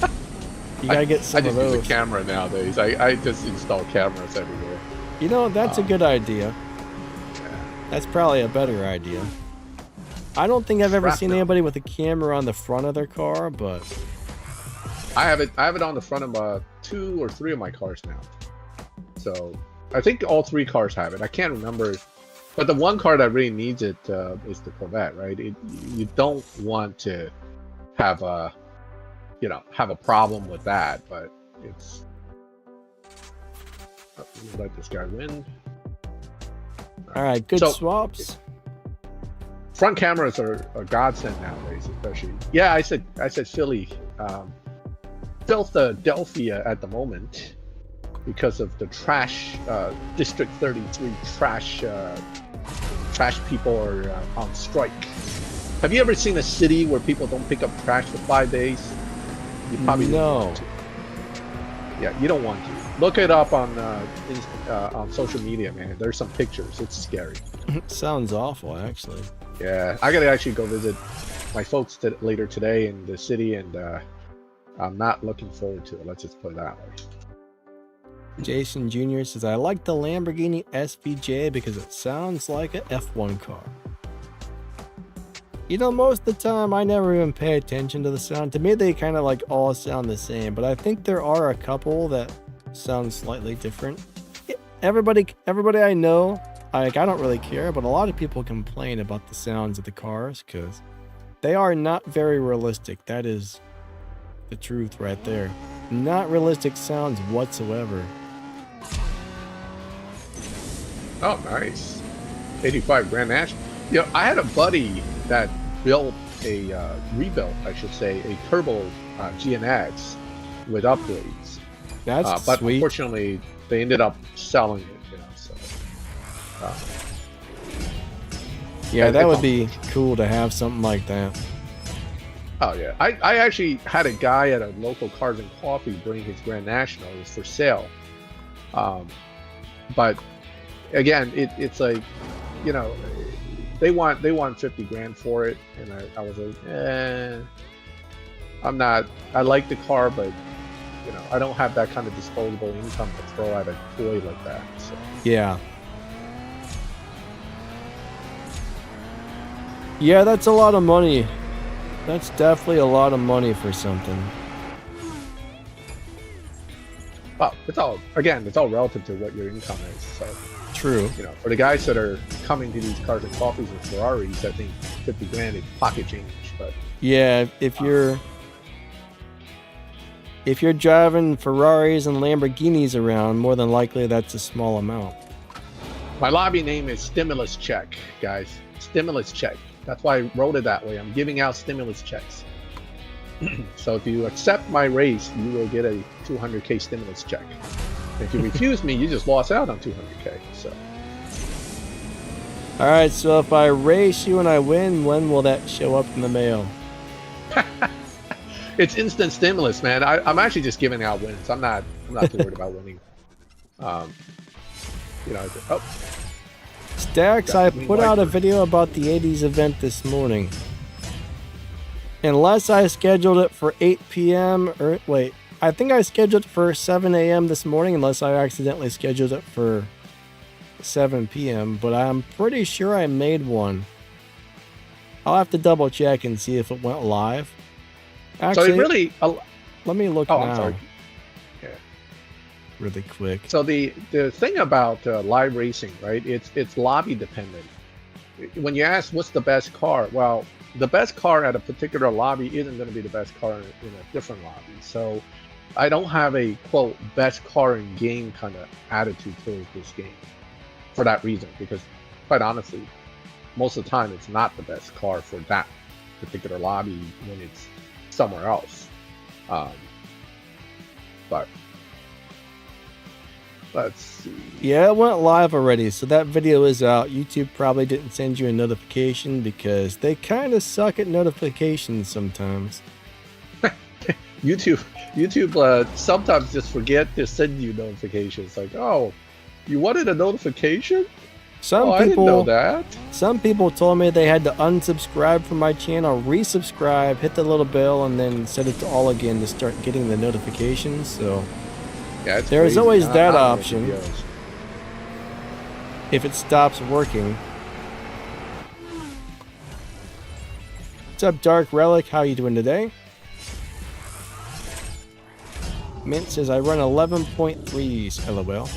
You gotta get I some of just use those. a camera nowadays. I just install cameras everywhere. You know, that's a good idea. That's probably a better idea. I don't think I've ever seen Shrapnel. anybody with a camera on the front of their car, but I have it on the front of 2 or 3 of my cars now. So I think all 3 cars have it. I can't remember, but the one car that really needs it is the Corvette, right? You don't want to have a problem with that, but it's. Let this guy win. all right, good So- swaps. Front cameras are a godsend nowadays, especially. Yeah, I said Philly, Philadelphia at the moment, because of the trash. District 33 trash people are on strike. Have you ever seen a city where people don't pick up trash for 5 days? You probably don't No. want to. Yeah, you don't want to. Look it up on social media, man. There's some pictures. It's scary. Sounds awful, actually. Yeah, I gotta actually go visit my folks later today in the city, and I'm not looking forward to it. Let's just put it that way. Jason Jr. says, I like the Lamborghini SVJ because it sounds like an F1 car. You know, most of the time, I never even pay attention to the sound. To me, they kind of like all sound the same, but I think there are a couple that sound slightly different. Everybody I know, I don't really care, but a lot of people complain about the sounds of the cars because they are not very realistic. That is the truth right there. Not realistic sounds whatsoever. Oh, nice. 85 Grand National. You know, I had a buddy that rebuilt, I should say, a turbo GNX with upgrades. That's But sweet. unfortunately, they ended up selling it. You know, so. Yeah, I that would thought- be cool to have something like that. Oh yeah, I actually had a guy at a local Cars and Coffee bring his Grand National. It was for sale, but again, it's like, you know, they want 50 grand for it, and I was like, I'm not. I like the car, but you know, I don't have that kind of disposable income to throw at a toy like that. So Yeah. Yeah, that's a lot of money. That's definitely a lot of money for something. Well, it's all relative to what your income is. So, True. you know, for the guys that are coming to these cars and coffees and Ferraris, I think 50 grand is pocket change. But yeah, if you're driving Ferraris and Lamborghinis around, more than likely that's a small amount. my lobby name is Stimulus Check, guys. Stimulus Check. That's why I wrote it that way. I'm giving out stimulus checks. So if you accept my race, you will get a 200K stimulus check. If you refuse me, you just lost out on 200K. So. All right, so if I race you and I win, when will that show up in the mail? It's instant stimulus, man. I'm actually just giving out wins. I'm not too worried about winning. You know. Oh. Stacks, I put out a video about the 80s event this morning. Unless I scheduled it for 8 p.m. or wait, I think I scheduled it for 7 a.m. this morning, unless I accidentally scheduled it for 7 p.m. But I'm pretty sure I made one. I'll have to double check and see if it went live. Actually, so it really. Let me look now. I'm sorry. Yeah. Really quick. So the thing about live racing, right? It's lobby dependent. When you ask what's the best car, well, the best car at a particular lobby isn't going to be the best car in a different lobby. So I don't have a quote best car in game kind of attitude towards this game for that reason, because quite honestly, most of the time it's not the best car for that particular lobby when it's somewhere else. But let's see. Yeah, it went live already, so that video is out. YouTube probably didn't send you a notification because they kind of suck at notifications sometimes. YouTube sometimes just forget to send you notifications. Like, oh, you wanted a notification? I didn't know that. Some people told me they had to unsubscribe from my channel, resubscribe, hit the little bell, and then set it to all again to start getting the notifications. So yeah, there's always that option if it stops working. What's up, Dark Relic? How you doing today? Mint says I run 11.3s. LOL.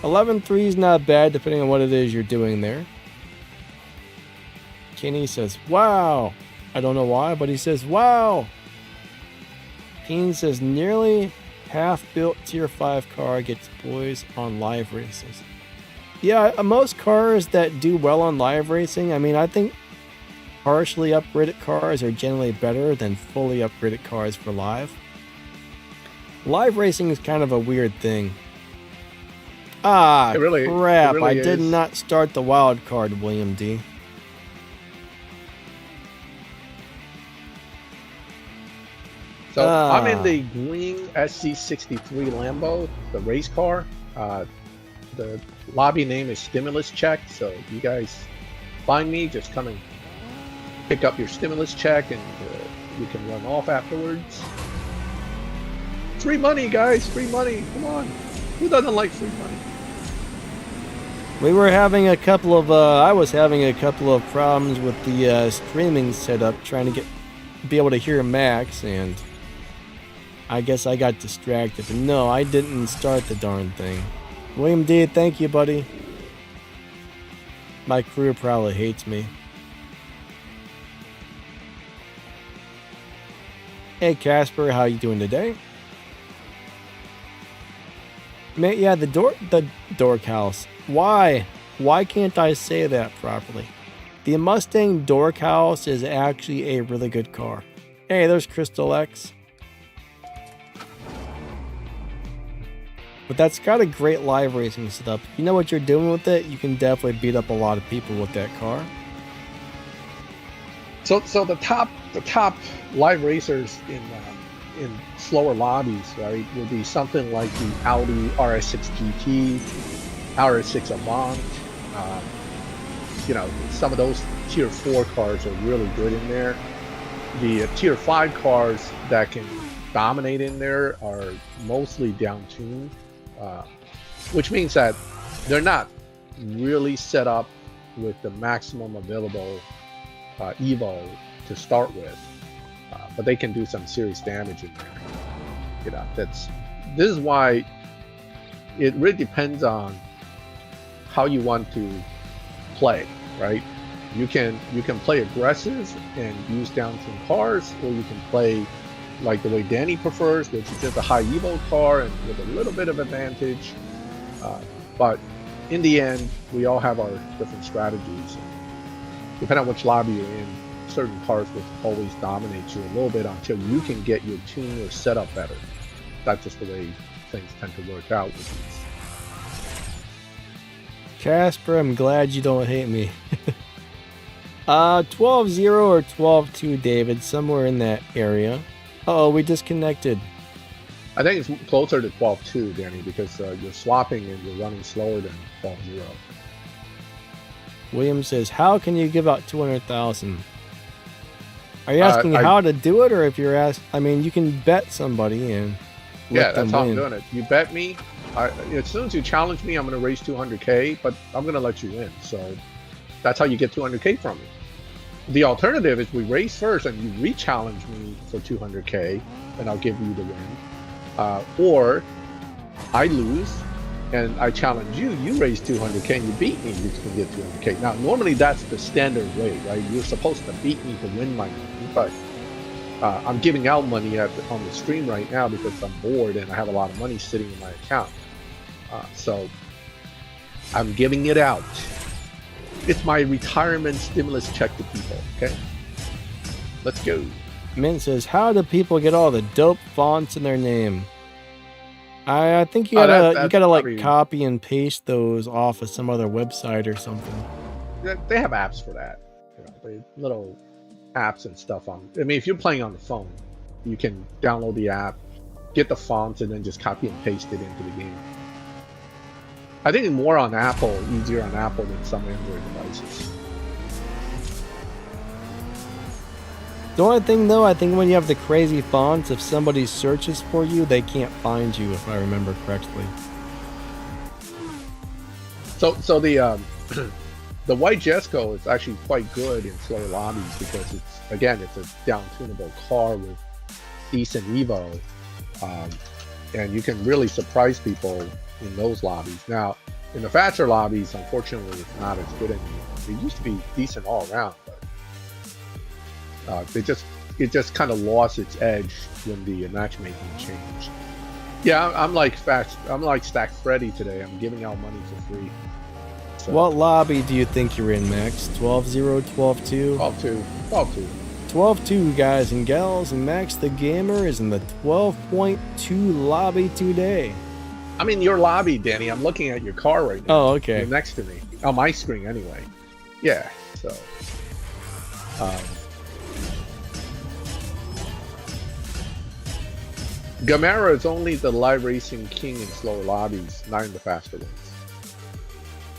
11.3 is not bad depending on what it is you're doing there. Kenny says, wow. I don't know why, but he says, wow. Keen says, nearly half-built tier 5 car gets boys on live races. Yeah, most cars that do well on live racing, I mean, I think partially upgraded cars are generally better than fully upgraded cars for live. Live racing is kind of a weird thing. Ah, crap. I did not start the wild card, William D. So I'm in the green SC63 Lambo, the race car. The lobby name is Stimulus Check. So if you guys find me, just come and pick up your stimulus check and you can run off afterwards. Free money, guys. Free money. Come on. Who doesn't like free money? We were having a couple of, I was having a couple of problems with the streaming setup, trying to be able to hear Max, and I guess I got distracted. But no, I didn't start the darn thing. William D, thank you, buddy. My crew probably hates me. Hey, Casper, how you doing today? Man, yeah, the dork house. Why can't I say that properly? The Mustang dork house is actually a really good car. Hey, there's Crystal X. But that's got a great live racing setup. If you know what you're doing with it, you can definitely beat up a lot of people with that car. So the top live racers in slower lobbies, right, will be something like the Audi RS6 GT, RS6 Avant. You know, some of those tier 4 cars are really good in there. The tier 5 cars that can dominate in there are mostly down-tuned, which means that they're not really set up with the maximum available Evo to start with, but they can do some serious damage in there. You know, this is why it really depends on how you want to play, right? You can play aggressive and use down some cars, or you can play like the way Danny prefers, which is just a high Evo car and with a little bit of advantage. But in the end, we all have our different strategies. Depending on which lobby you're in, certain cars will always dominate you a little bit until you can get your tune or setup better. That's just the way things tend to work out with these. Casper, I'm glad you don't hate me. 12-0 or 12-2, David, somewhere in that area. Uh-oh, we disconnected. I think it's closer to 12-2, Danny, because you're swapping and you're running slower than 12-0. William says, how can you give out 200,000? Are you asking how to do it, or if you're asking, I mean, you can bet somebody and let them that's how win. I'm doing it. You bet me. As soon as you challenge me, I'm going to raise 200K, but I'm going to let you win. So that's how you get 200K from me. The alternative is we race first and you re-challenge me for 200K, and I'll give you the win. Or I lose and I challenge you, you raise 200K and you beat me, you can get 200K. Now, normally that's the standard way, right? You're supposed to beat me to win my money, but I'm giving out money on the stream right now because I'm bored and I have a lot of money sitting in my account. So I'm giving it out. It's my retirement stimulus check to people, okay? Let's go. Mint says, how do people get all the dope fonts in their name? I think you gotta like copy and paste those off of some other website or something. They have apps for that. You know, they little apps and stuff on. I mean, if you're playing on the phone, you can download the app, get the fonts, and then just copy and paste it into the game. I think it's more on Apple, easier on Apple than some Android devices. The only thing, though, I think when you have the crazy fonts, if somebody searches for you, they can't find you, if I remember correctly. So the the white Jesco is actually quite good in slower lobbies because it's a down-tunable car with decent Evo, and you can really surprise people in those lobbies. Now, in the faster lobbies, unfortunately, it's not as good anymore. It used to be decent all around, but it just kind of lost its edge when the matchmaking changed. Yeah, I'm like Stack Freddy today. I'm giving out money for free. So, what lobby do you think you're in, Max? 12-0, 12-2? 12-2. 12-2. 12-2, guys and gals, and Max the Gamer is in the 12.2 lobby today. I'm in your lobby, Danny. I'm looking at your car right now. Oh, okay. You're next to me. On my screen, anyway. Yeah, so... Gamera is only the live racing king in slower lobbies, not in the faster ones.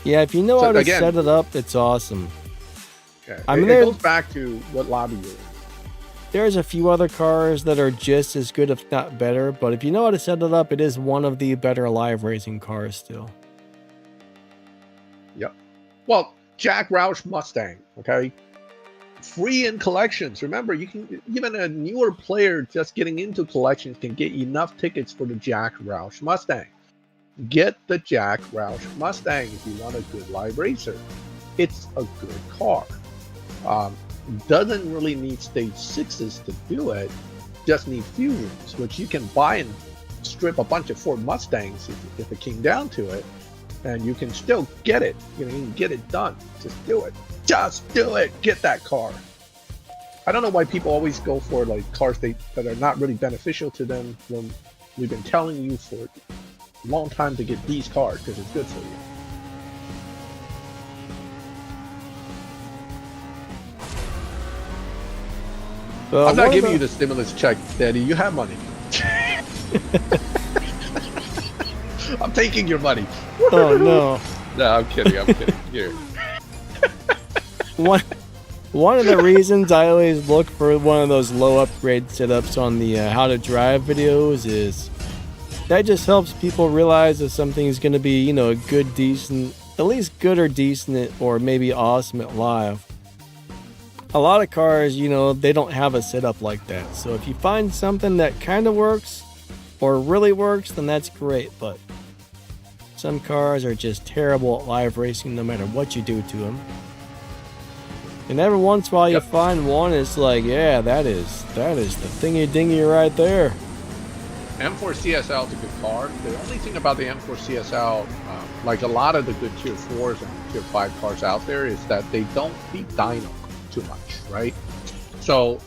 Yeah, if you know how to set it up, it's awesome. Yeah, I mean, it goes back to what lobby you're in. There's a few other cars that are just as good, if not better, but if you know how to set it up, it is one of the better live racing cars still. Yep. Well, Jack Roush Mustang, okay? Free in collections. Remember, you can, even a newer player just getting into collections can get enough tickets for the Jack Roush Mustang. Get the Jack Roush Mustang if you want a good live racer. It's a good car. Doesn't really need stage 6s to do it. Just need fusions, which you can buy and strip a bunch of Ford Mustangs if it came down to it, and you can still get it. You can get it done. Just do it. Just do it. Get that car. I don't know why people always go for like cars that are not really beneficial to them when we've been telling you for a long time to get these cars because it's good for you. I'm not giving you the stimulus check, Daddy. You have money. I'm taking your money. Oh, no. No, I'm kidding. Here. One of the reasons I always look for one of those low upgrade setups on the how to drive videos is that just helps people realize that something is going to be, a good, decent, at least good or decent, or maybe awesome at live. a lot of cars, you know, they don't have a setup like that. So if you find something that kind of works or really works, then that's great. But some cars are just terrible at live racing no matter what you do to them. And every once in a while you find one, it's like, yeah, that is the thingy dingy right there. M4 CSL is a good car. The only thing about the M4 CSL, like a lot of the good tier 4s and tier 5 cars out there, is that they don't beat dyno too much, right? So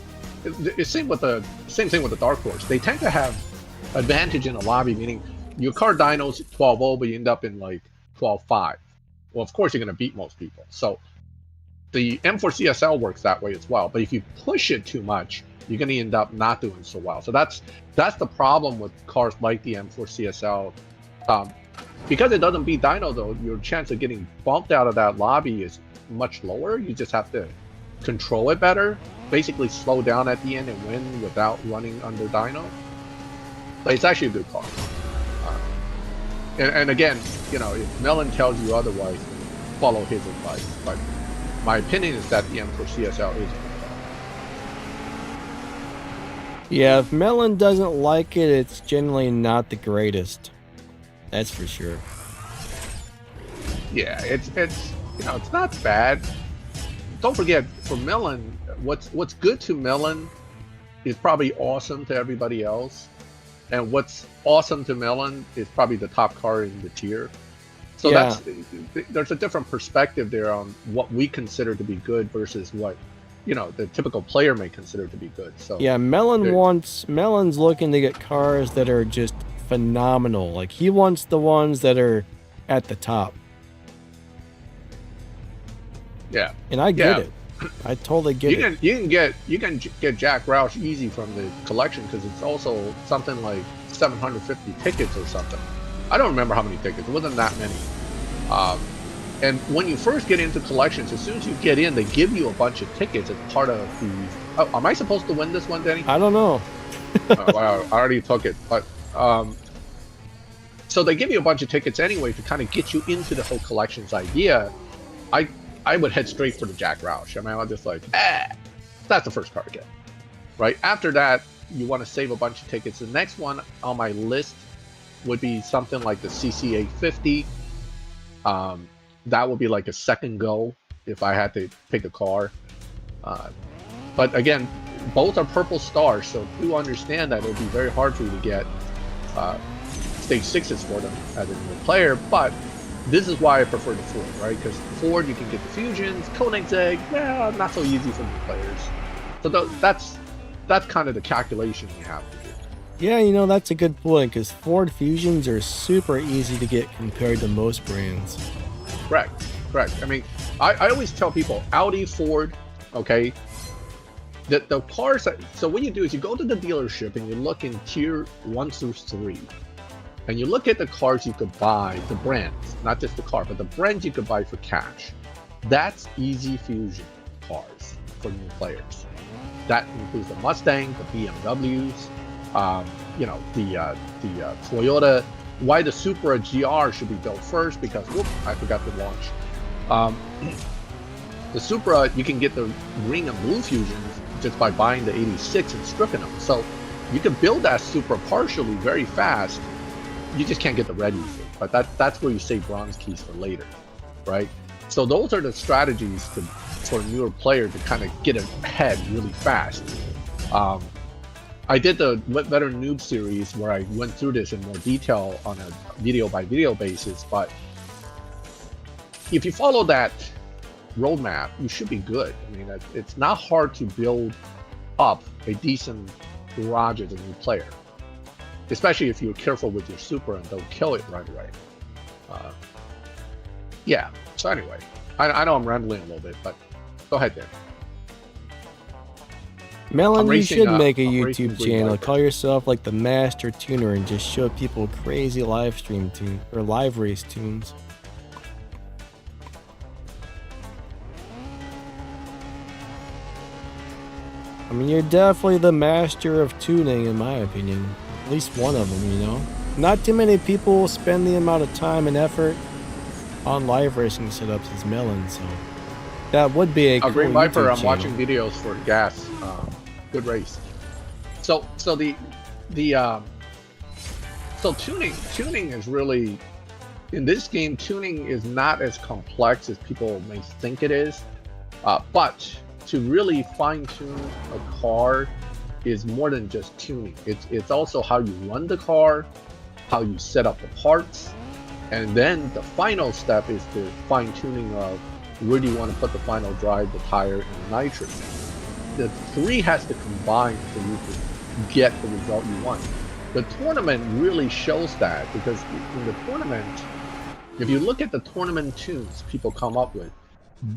it's same thing with the Dark Horse. They tend to have advantage in the lobby, meaning your car dyno's 12.0, but you end up in like 12.5. Well, of course you're going to beat most people. So the M4 CSL works that way as well. But if you push it too much, you're going to end up not doing so well. So that's the problem with cars like the M4 CSL. Because it doesn't beat dyno, though, your chance of getting bumped out of that lobby is much lower. You just have to control it better, basically slow down at the end and win without running under dyno. But it's actually a good car. And again, you know, if Melon tells you otherwise, follow his advice. But my opinion is that the M4 CSL is a good car. Yeah, if Melon doesn't like it, it's generally not the greatest. That's for sure. Yeah, it's you know, it's not bad. Don't forget, for Melon, what's good to Melon is probably awesome to everybody else. And what's awesome to Melon is probably the top car in the tier. So yeah. There's a different perspective there on what we consider to be good versus what, you know, the typical player may consider to be good. So yeah, Melon's looking to get cars that are just phenomenal. Like, he wants the ones that are at the top. Yeah. And I get it. I totally get it. You can get Jack Roush easy from the collection because it's also something like 750 tickets or something. I don't remember how many tickets. It wasn't that many. And when you first get into collections, as soon as you get in, they give you a bunch of tickets as part of the. Oh, am I supposed to win this one, Danny? I don't know. Wow, I already took it, but so they give you a bunch of tickets anyway to kind of get you into the whole collections idea. I would head straight for the Jack Roush. I mean, I'm just like, that's the first car to get. Right after that, you want to save a bunch of tickets. The next one on my list would be something like the CC850. That would be like a second go if I had to pick a car. But again, both are purple stars, so do understand that it would be very hard for you to get stage 6s for them as a new player. But this is why I prefer the Ford, right? Because Ford, you can get the Fusions, Koenigsegg, well, not so easy for new players. So that's kind of the calculation you have to do. Yeah, you know, that's a good point, because Ford Fusions are super easy to get compared to most brands. Correct. I mean, I always tell people, Audi, Ford, okay, the cars so what you do is you go to the dealership and you look in tier 1 through 3. And you look at the cars you could buy, the brands, not just the car, but the brands you could buy for cash. That's easy Fusion cars for new players. That includes the Mustang, the BMWs, you know, the Toyota. Why the Supra GR should be built first? Because I forgot to launch. The Supra, you can get the green and blue Fusions just by buying the 86 and stripping them. So you can build that Supra partially very fast. You just can't get the red usually, but that's where you save bronze keys for later, right? So those are the strategies for a newer player to kind of get ahead really fast. I did the What Better Noob series where I went through this in more detail on a video by video basis, but if you follow that roadmap, you should be good. I mean, it's not hard to build up a decent garage as a new player. Especially if you're careful with your Supra and don't kill it right away. Yeah, so anyway, I know I'm rambling a little bit, but go ahead there. Melon, you should make a YouTube channel. Call yourself like the Master Tuner and just show people crazy live stream tune or live race tunes. I mean, you're definitely the master of tuning, in my opinion. At least one of them, you know. Not too many people spend the amount of time and effort on live racing setups as Melon, so That would be a cool Green Viper. YouTube I'm channel. watching videos for gas. Good race. So tuning is really, in this game, tuning is not as complex as people may think it is. But to really fine tune a car is more than just tuning. It's also how you run the car, how you set up the parts, and then the final step is the fine tuning of where do you want to put the final drive, the tire, and the nitro. The three has to combine for you to get the result you want. The tournament really shows that, because in the tournament, if you look at the tournament tunes people come up with,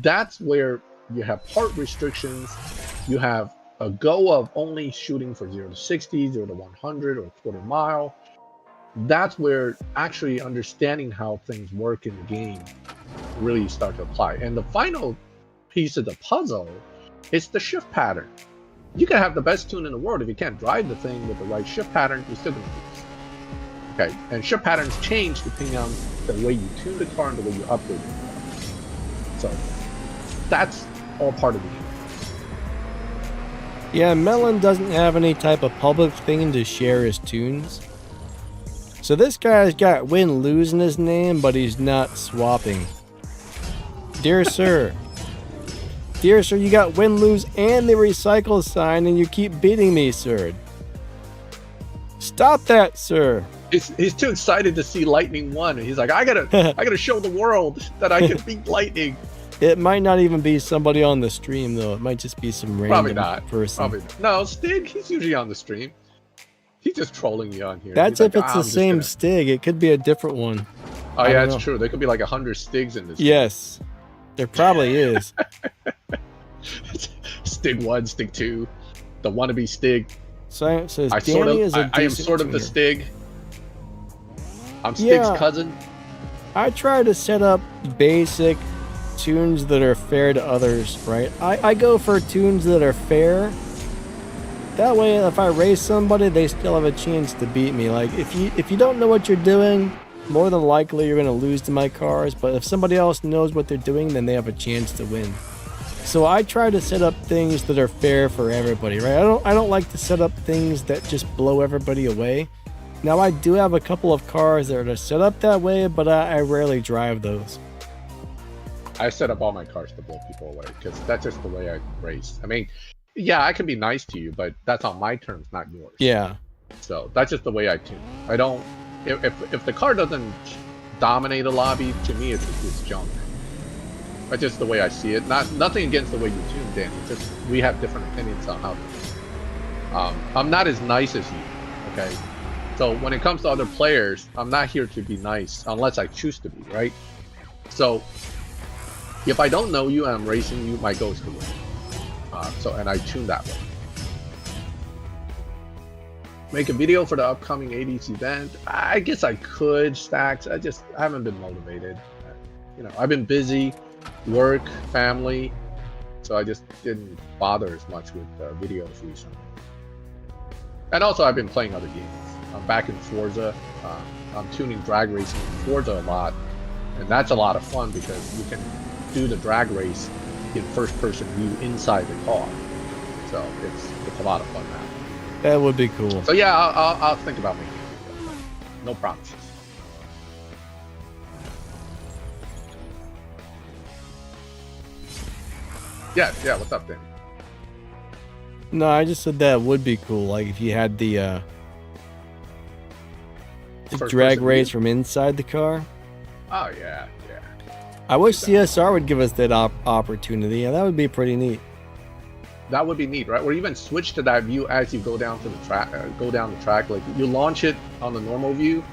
that's where you have part restrictions, you have a go of only shooting for 0 to 60, 0 to 100, or quarter mile. That's where actually understanding how things work in the game really start to apply. And the final piece of the puzzle is the shift pattern. You can have the best tune in the world, if you can't drive the thing with the right shift pattern, you're still going to lose. Okay, and shift patterns change depending on the way you tune the car and the way you upgrade the car. So that's all part of the game. Yeah, Melon doesn't have any type of public thing to share his tunes. So this guy's got win-lose in his name, but he's not swapping. Dear sir. Dear sir, you got win-lose and the recycle sign, and you keep beating me, sir. Stop that, sir. He's too excited to see Lightning 1. He's like, I gotta show the world that I can beat Lightning. It might not even be somebody on the stream, though. It might just be some random person. Probably not. No, Stig, he's usually on the stream. He's just trolling you on here. That's if it's the same Stig. It could be a different one. Oh, yeah, it's true. There could be like 100 Stigs in this. Yes, there probably is. Stig 1, Stig 2, the wannabe Stig. Science says Danny is a I am sort of the Stig. I'm Stig's cousin. I try to set up basic tunes that are fair to others, right? I go for tunes that are fair. That way, if I race somebody, they still have a chance to beat me. Like, if you don't know what you're doing, more than likely you're going to lose to my cars. But if somebody else knows what they're doing, then they have a chance to win. So I try to set up things that are fair for everybody, right? I don't like to set up things that just blow everybody away. Now, I do have a couple of cars that are set up that way, but I rarely drive those. I set up all my cars to blow people away because that's just the way I race. I mean, yeah, I can be nice to you, but that's on my terms, not yours. Yeah. So that's just the way I tune. I don't. If the car doesn't dominate a lobby, to me it's junk. That's just the way I see it. Nothing against the way you tune, Danny. Just we have different opinions on how to. I'm not as nice as you. Okay. So when it comes to other players, I'm not here to be nice unless I choose to be, right? So if I don't know you and I'm racing you, my goal is to win. And I tune that way. Make a video for the upcoming 80s event. I guess I could, Stacks. I haven't been motivated. I've been busy, work, family, so I just didn't bother as much with videos recently. And also, I've been playing other games. I'm back in Forza. I'm tuning drag racing in Forza a lot, and that's a lot of fun because you can do the drag race in first-person view inside the car. So it's a lot of fun now. That would be cool. So yeah, I'll think about making a video. No promises. Yeah. What's up, Danny? No, I just said that would be cool. Like if you had the drag race from inside the car. Oh yeah. I wish CSR would give us that opportunity. Yeah, that would be pretty neat. That would be neat, right? Or even switch to that view as you go down to the track. Like you launch it on the normal view,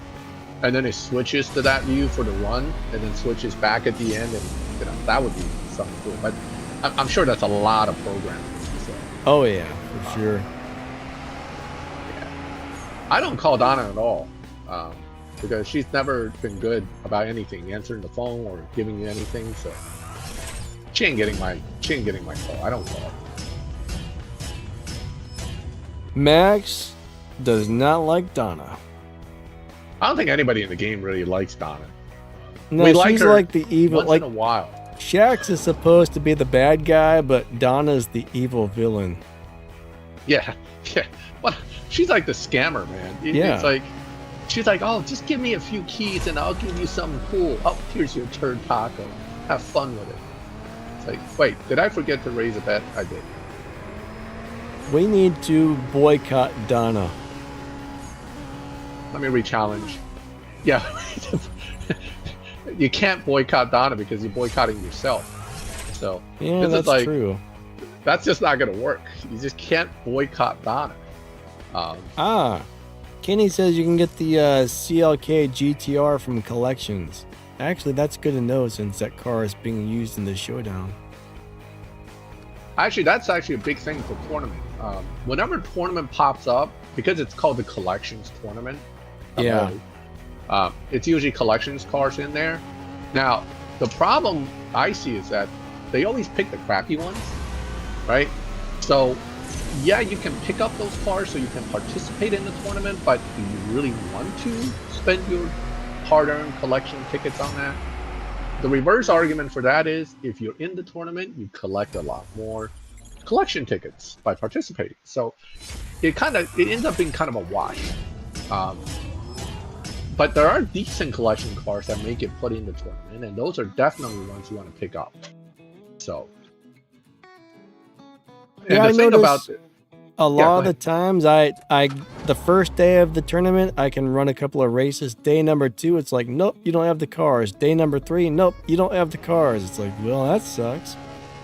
and then it switches to that view for the run, and then switches back at the end, and that would be something cool. But I'm sure that's a lot of programming. So. Oh yeah, for sure. Yeah. I don't call Donna at all. Because she's never been good about anything, answering the phone or giving you anything. So she ain't getting my call. I don't call her. Max does not like Donna. I don't think anybody in the game really likes Donna. No, we she's like her like the evil. once in a while. Shax is supposed to be the bad guy, but Donna's the evil villain. Yeah. Well, she's like the scammer, man. It's like, she's like, oh, just give me a few keys and I'll give you something cool. Oh, here's your turd taco. Have fun with it. It's like, wait, did I forget to raise a bet? I did. We need to boycott Donna. Let me re-challenge. Yeah. You can't boycott Donna because you're boycotting yourself. So yeah, this that's is like, true. That's just not going to work. You just can't boycott Donna. Kenny says you can get the CLK GTR from collections. Actually, that's good to know since that car is being used in the showdown. Actually, that's actually a big thing for tournament. Whenever a tournament pops up, because it's called the collections tournament, it's usually collections cars in there. Now, the problem I see is that they always pick the crappy ones, right? So, yeah, you can pick up those cars so you can participate in the tournament, but do you really want to spend your hard-earned collection tickets on that? The reverse argument for that is if you're in the tournament, you collect a lot more collection tickets by participating. So it ends up being kind of a wash. But there are decent collection cars that make it put in the tournament, and those are definitely ones you want to pick up. So yeah, I noticed a lot of the times the first day of the tournament I can run a couple of races. Day number 2, it's like, nope, you don't have the cars. Day number 3, nope, you don't have the cars. It's like, well, that sucks.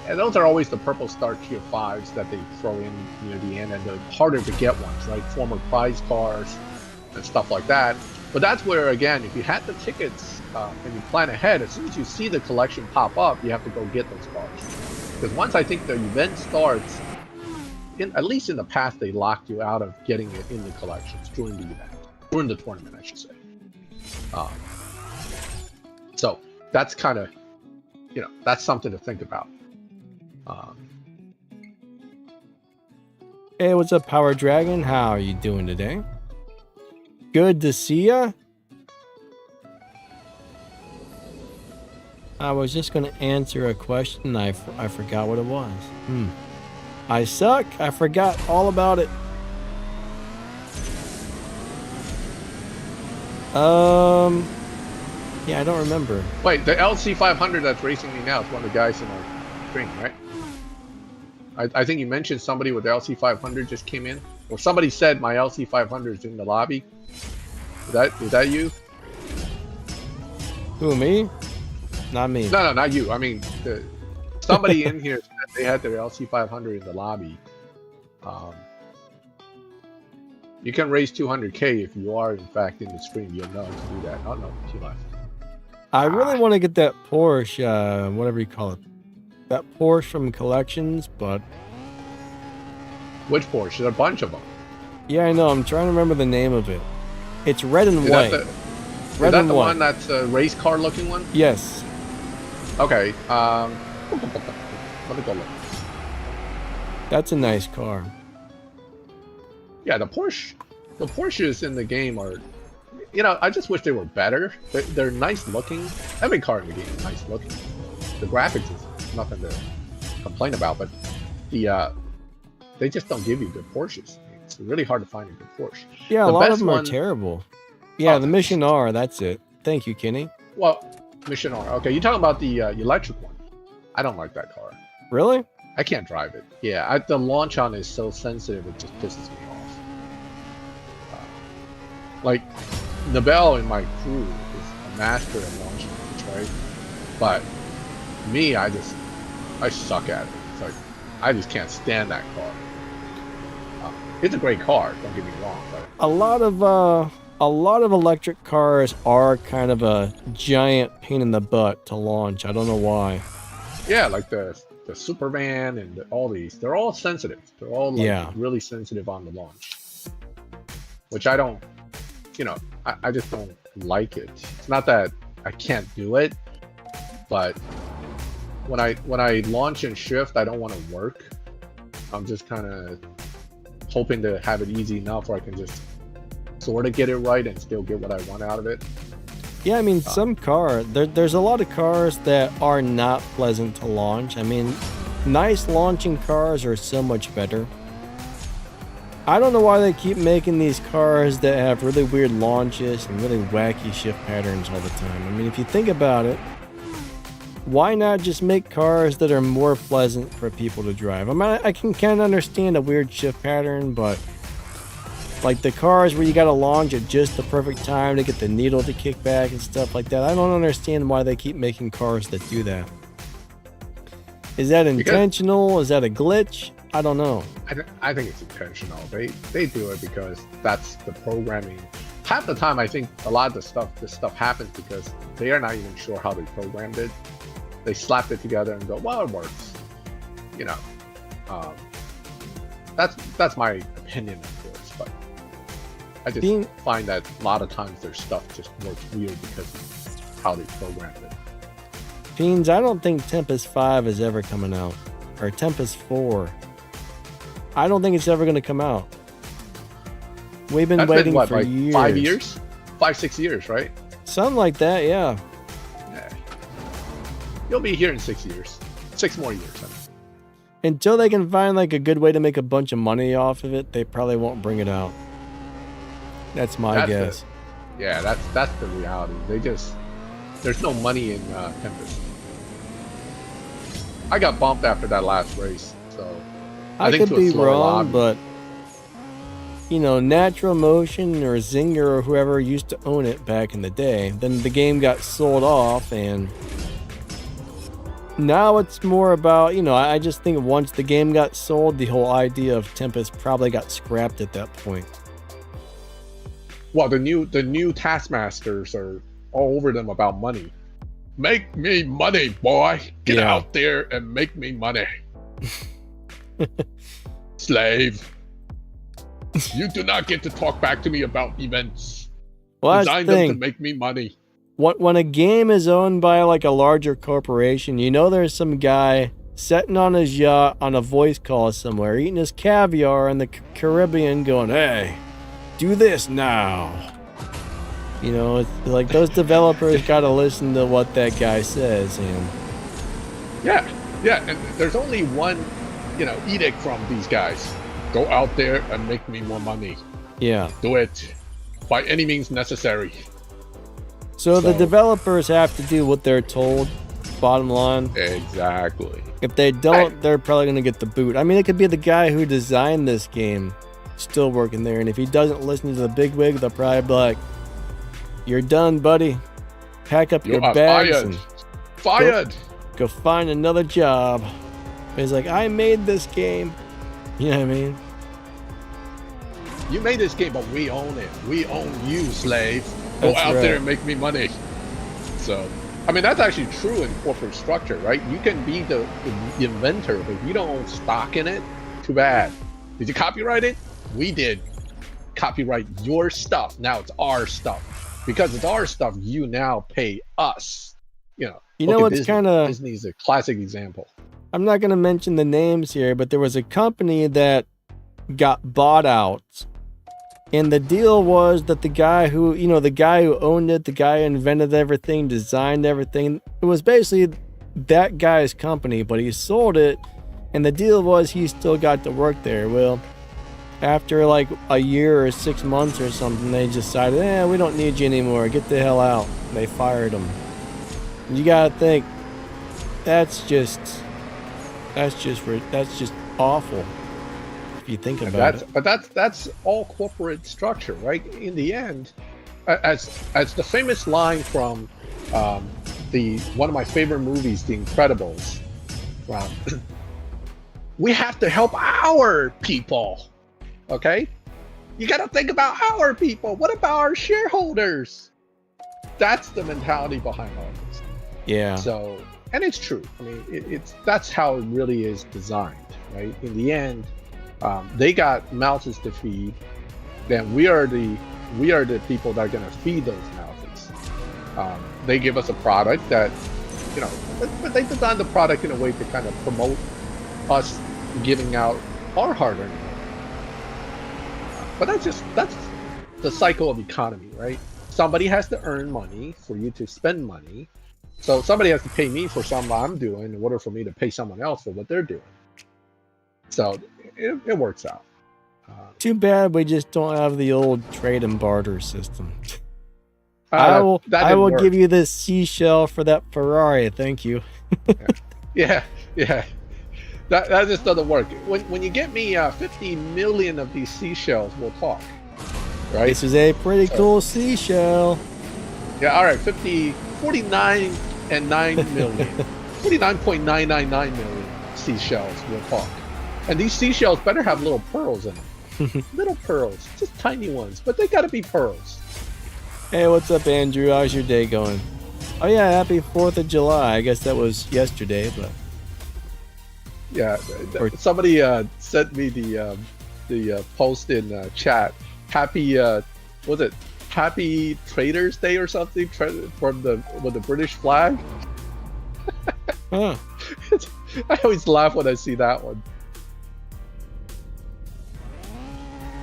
And those are always the purple star tier 5s that they throw in near the end, and the harder to get ones, right? Former prize cars and stuff like that. But that's where, again, if you had the tickets and you plan ahead, as soon as you see the collection pop up, you have to go get those cars. Because once I think the event starts, at least in the past, they locked you out of getting it in the collections during the event, during the tournament, I should say. So that's kind of, that's something to think about. Hey, what's up, Power Dragon? How are you doing today? Good to see ya. I was just going to answer a question. I forgot what it was. I suck. I forgot all about it. Yeah, I don't remember. Wait, the LC500 that's racing me now is one of the guys in our stream, right? I think you mentioned somebody with the LC500 just came in, or somebody said my LC500 is in the lobby. Is that you? Who, me? Not me. No, not you. I mean, somebody in here said they had their LC500 in the lobby. You can raise 200K if you are, in fact, in the stream. You'll know to do that. Oh, no, she left. I really want to get that Porsche, whatever you call it. That Porsche from collections, but... Which Porsche? There's a bunch of them. Yeah, I know. I'm trying to remember the name of it. It's red and white. Is that the one that's a race car looking one? Yes. Okay. Let me go look. That's a nice car. Yeah, the Porsches in the game are, I just wish they were better. They're nice looking. Every car in the game is nice looking. The graphics is nothing to complain about, but they just don't give you good Porsches. It's really hard to find a good Porsche. Yeah, a lot of them are terrible. Yeah, the Mission R, that's it. Thank you, Kenny. Well, Mission R. Okay, you're talking about the electric one. I don't like that car. Really? I can't drive it. Yeah, the launch on it is so sensitive, it just pisses me off. Like, Nabel in my crew is a master at launching things, right? But me, I suck at it. It's like, I just can't stand that car. It's a great car, don't get me wrong, but a lot of electric cars are kind of a giant pain in the butt to launch. I don't know why. Yeah, like the Superman and all these, they're all sensitive. They're all really sensitive on the launch, which I don't, I just don't like it. It's not that I can't do it, but when I launch and shift, I don't want to work. I'm just kind of hoping to have it easy enough where I can just sort of get it right and still get what I want out of it. Yeah, I mean, some there's a lot of cars that are not pleasant to launch. I mean, nice launching cars are so much better. I don't know why they keep making these cars that have really weird launches and really wacky shift patterns all the time. I mean, if you think about it, why not just make cars that are more pleasant for people to drive? I mean, I can kind of understand a weird shift pattern, but like the cars where you got to launch at just the perfect time to get the needle to kick back and stuff like that, I don't understand why they keep making cars that do that. Is that intentional? Is that a glitch? I don't know. I think it's intentional. They do it because that's the programming. Half the time, I think a lot of this stuff happens because they are not even sure how they programmed it. They slapped it together and go, well, it works. You know, that's my opinion, of course. But I just find that a lot of times their stuff just works weird because of how they programmed it. Fiends, I don't think Tempest 5 is ever coming out, or Tempest 4. I don't think it's ever going to come out. We've been waiting for years. 5 years? 5-6 years, right? Something like that, yeah. You'll be here in 6 years. 6 more years. Until they can find like a good way to make a bunch of money off of it, they probably won't bring it out. That's my guess. That's the reality. There's no money in Tempest. I got bumped after that last race, so I think could be wrong, but you know, Natural Motion or Zinger or whoever used to own it back in the day. Then the game got sold off, and now it's more about, you know, I just think once the game got sold, the whole idea of Tempest probably got scrapped at that point. Well, the new taskmasters are all over them about money. Make me money, boy. Get out there and make me money. Slave. You do not get to talk back to me about events. Well, design them to make me money. When a game is owned by like a larger corporation, you know there's some guy sitting on his yacht on a voice call somewhere, eating his caviar in the Caribbean going, hey, do this now. You know, it's like those developers got to listen to what that guy says. And yeah, and there's only one, you know, edict from these guys. Go out there and make me more money. Yeah. Do it by any means necessary. So the developers have to do what they're told, bottom line. Exactly. If they don't, they're probably going to get the boot. I mean, it could be the guy who designed this game still working there. And if he doesn't listen to the bigwig, they'll probably be like, you're done, buddy. Pack up your bags and fired. Go find another job. But he's like, I made this game. You know what I mean? You made this game, but we own it. We own you, slave. Go out there and make me money. So, I mean, that's actually true in corporate structure, right? You can be the inventor, but if you don't own stock in it, too bad. Did you copyright it? We did. Copyright your stuff. Now it's our stuff. Because it's our stuff, you now pay us. You know what's kind of... Disney's a classic example. I'm not going to mention the names here, but there was a company that got bought out. And the deal was that the guy who owned it, the guy who invented everything, designed everything, it was basically that guy's company, but he sold it. And the deal was he still got to work there. Well, after like a year or 6 months or something, they decided, we don't need you anymore. Get the hell out. They fired him. You got to think, that's just awful. If you think about it. But that's all corporate structure, right? In the end, as the famous line from one of my favorite movies, The Incredibles, we have to help our people. Okay? You got to think about our people. What about our shareholders? That's the mentality behind all this. Yeah. So, and it's true. I mean, that's how it really is designed, right? In the end, they got mouths to feed. Then we are the people that are going to feed those mouths. They give us a product that, but they designed the product in a way to kind of promote us giving out our hard-earned money. But that's the cycle of economy, right? somebody has to earn money for you to spend money. So somebody has to pay me for something I'm doing in order for me to pay someone else for what they're doing. So it works out. Too bad we just don't have the old trade and barter system. I will give you this seashell for that Ferrari. Thank you. Yeah. That just doesn't work. When you get me 50 million of these seashells, we'll talk. Right? This is a pretty cool seashell. Yeah, all right. 49 and 9 million. 49.999 million seashells, we'll talk. And these seashells better have little pearls in them. Little pearls. Just tiny ones. But they gotta be pearls. Hey, what's up, Andrew? How's your day going? Oh yeah, happy 4th of July. I guess that was yesterday, but... Yeah, somebody sent me the post in chat. Happy, was it Happy Traders Day or something with the British flag? Huh. I always laugh when I see that one.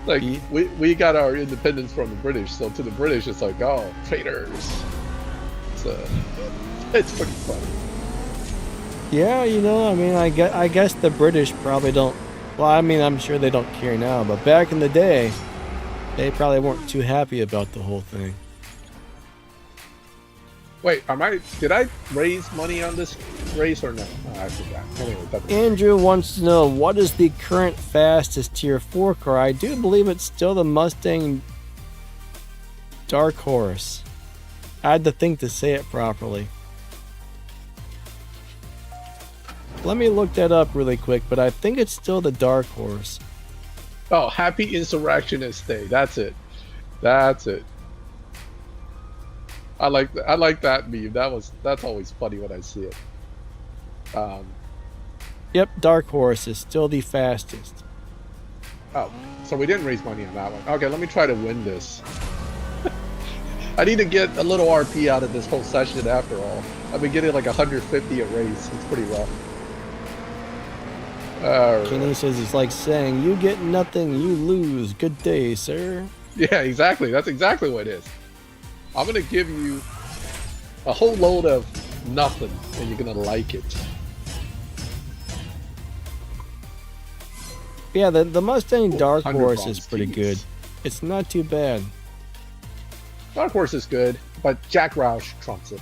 Like, we got our independence from the British, so to the British it's like, oh, traitors. So it's pretty funny. Yeah, you know, I mean, I guess the British probably don't... Well, I mean, I'm sure they don't care now, but back in the day, they probably weren't too happy about the whole thing. Wait, did I raise money on this race or no? Oh, I forgot. Anyway, Andrew wants to know, what is the current fastest Tier 4 car? I do believe it's still the Mustang Dark Horse. I had to think to say it properly. Let me look that up really quick, but I think it's still the Dark Horse. Oh, Happy Insurrectionist Day. That's it. That's it. I like that meme. That's always funny when I see it. Yep, Dark Horse is still the fastest. Oh, so we didn't raise money on that one. Okay, let me try to win this. I need to get a little RP out of this whole session after all. I've been getting like 150 a race. It's pretty rough. Kenny says it's like saying, you get nothing, you lose. Good day, sir. Yeah, exactly. That's exactly what it is. I'm going to give you a whole load of nothing, and you're going to like it. Yeah, the Mustang Dark Horse is bombs, pretty good. It's not too bad. Dark Horse is good, but Jack Roush trumps it.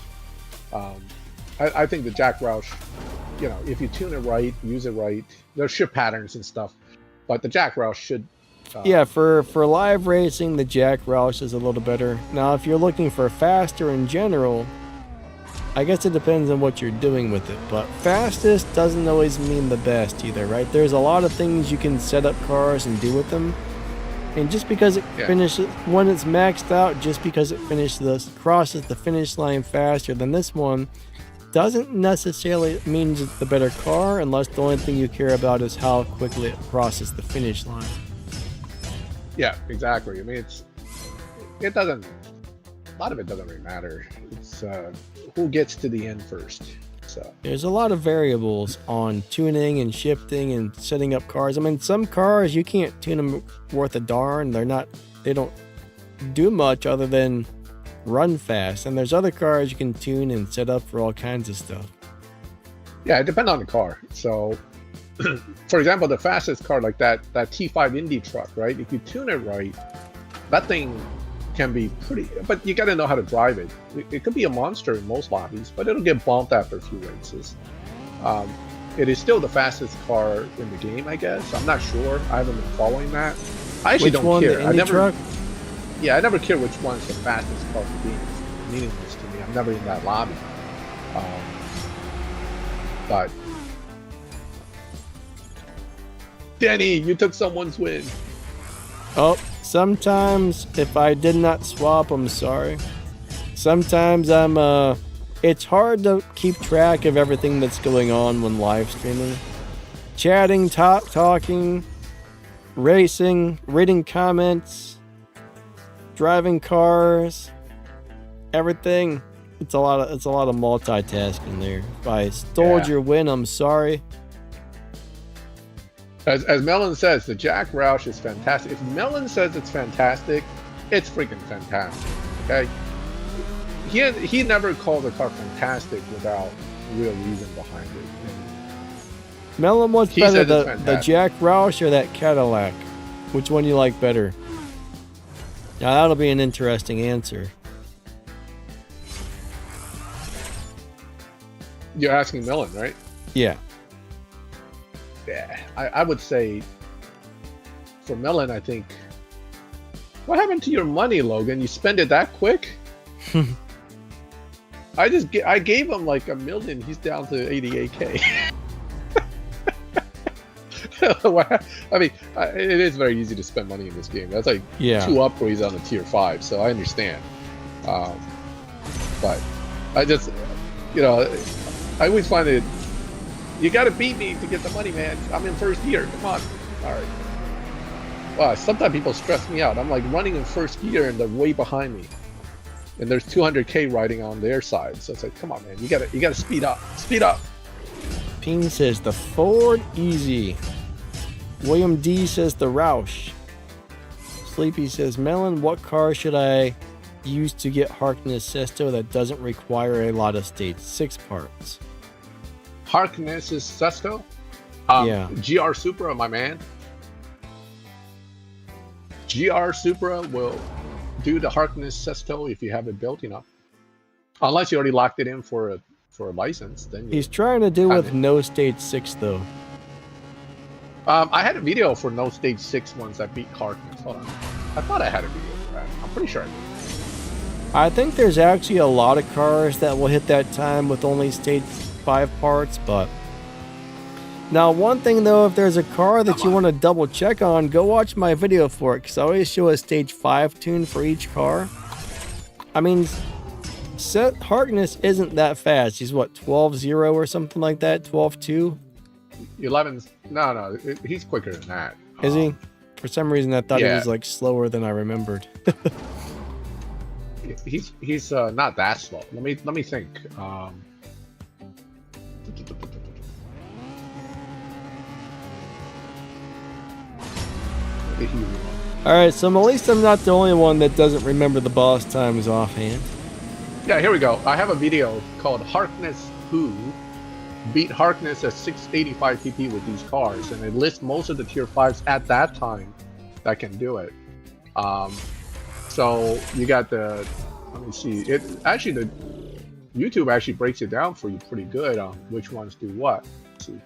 I think the Jack Roush, you know, if you tune it right, use it right, there's shift patterns and stuff, but the Jack Roush should... yeah, for live racing, the Jack Roush is a little better. Now, if you're looking for faster in general, I guess it depends on what you're doing with it, but fastest doesn't always mean the best either, right? There's a lot of things you can set up cars and do with them, and just because it finishes, when it's maxed out, just because it crosses the finish line faster than this one, doesn't necessarily mean it's the better car, unless the only thing you care about is how quickly it crosses the finish line. Yeah, exactly. I mean, it doesn't, a lot of it doesn't really matter. It's who gets to the end first. So there's a lot of variables on tuning and shifting and setting up cars. I mean, some cars you can't tune them worth a darn. They don't do much other than run fast. And there's other cars you can tune and set up for all kinds of stuff. Yeah, it depends on the car. So for example, the fastest car like that T5 Indy truck, right? If you tune it right, that thing can be pretty, but you got to know how to drive it. It could be a monster in most lobbies, but it'll get bumped after a few races. It is still the fastest car in the game, I guess. I'm not sure. I haven't been following that. I actually don't care. The Indy truck? Yeah, I never care which one's the fastest car in the game. It's meaningless to me. I'm never in that lobby. But Danny, you took someone's win. Oh, sometimes if I did not swap, I'm sorry. Sometimes it's hard to keep track of everything that's going on when live streaming. Chatting, talking, racing, reading comments, driving cars, everything. It's a lot of multitasking there. If I stole your win, I'm sorry. As Melon says, the Jack Roush is fantastic. If Melon says it's fantastic, it's freaking fantastic. Okay, he never called a car fantastic without real reason behind it. Melon, what's He better, said it's the fantastic. Jack Roush or that Cadillac? Which one you like better? Now that'll be an interesting answer. You're asking Millen, right? Yeah. Yeah, I would say for Millen, I think. What happened to your money, Logan? You spend it that quick? I gave him like $1 million. He's down to 88K. I mean, it is very easy to spend money in this game. That's like 2 upgrades on a tier 5, so I understand. But I just, I always find it. You got to beat me to get the money, man. I'm in first gear. Come on. All right. Wow. Sometimes people stress me out. I'm like running in first gear and they're way behind me. And there's 200K riding on their side. So it's like, come on, man. You gotta speed up. Speed up. Ping says the Ford Easy. William D says the Roush. Sleepy says, Melon, what car should I use to get Harkness Sesto that doesn't require a lot of stage 6 parts? Harkness is Sesto? Yeah. GR Supra, my man. GR Supra will do the Harkness Sesto if you have it built enough. Unless you already locked it in for a license, then he's trying to do with no stage 6 though. I had a video for no stage 6 ones that beat Harkness. Hold on. I thought I had a video for that. I'm pretty sure I did. I think there's actually a lot of cars that will hit that time with only stage 5 parts, but now one thing though, if there's a car that you want to double check on, go watch my video for it, because I always show a stage 5 tune for each car. I mean, Harkness isn't that fast. He's what, 12.0 or something like that? 12.2? 11's no, he's quicker than that. Is he? For some reason I thought he was like slower than I remembered. he's not that slow. Let me think. Alright, so at least I'm not the only one that doesn't remember the boss times offhand. Yeah, here we go. I have a video called Harkness Who beat Harkness at 685 pp with these cars, and it lists most of the tier 5s at that time that can do it. So you got the, let me see, it actually, the YouTube actually breaks it down for you pretty good on which ones do what. Let's see.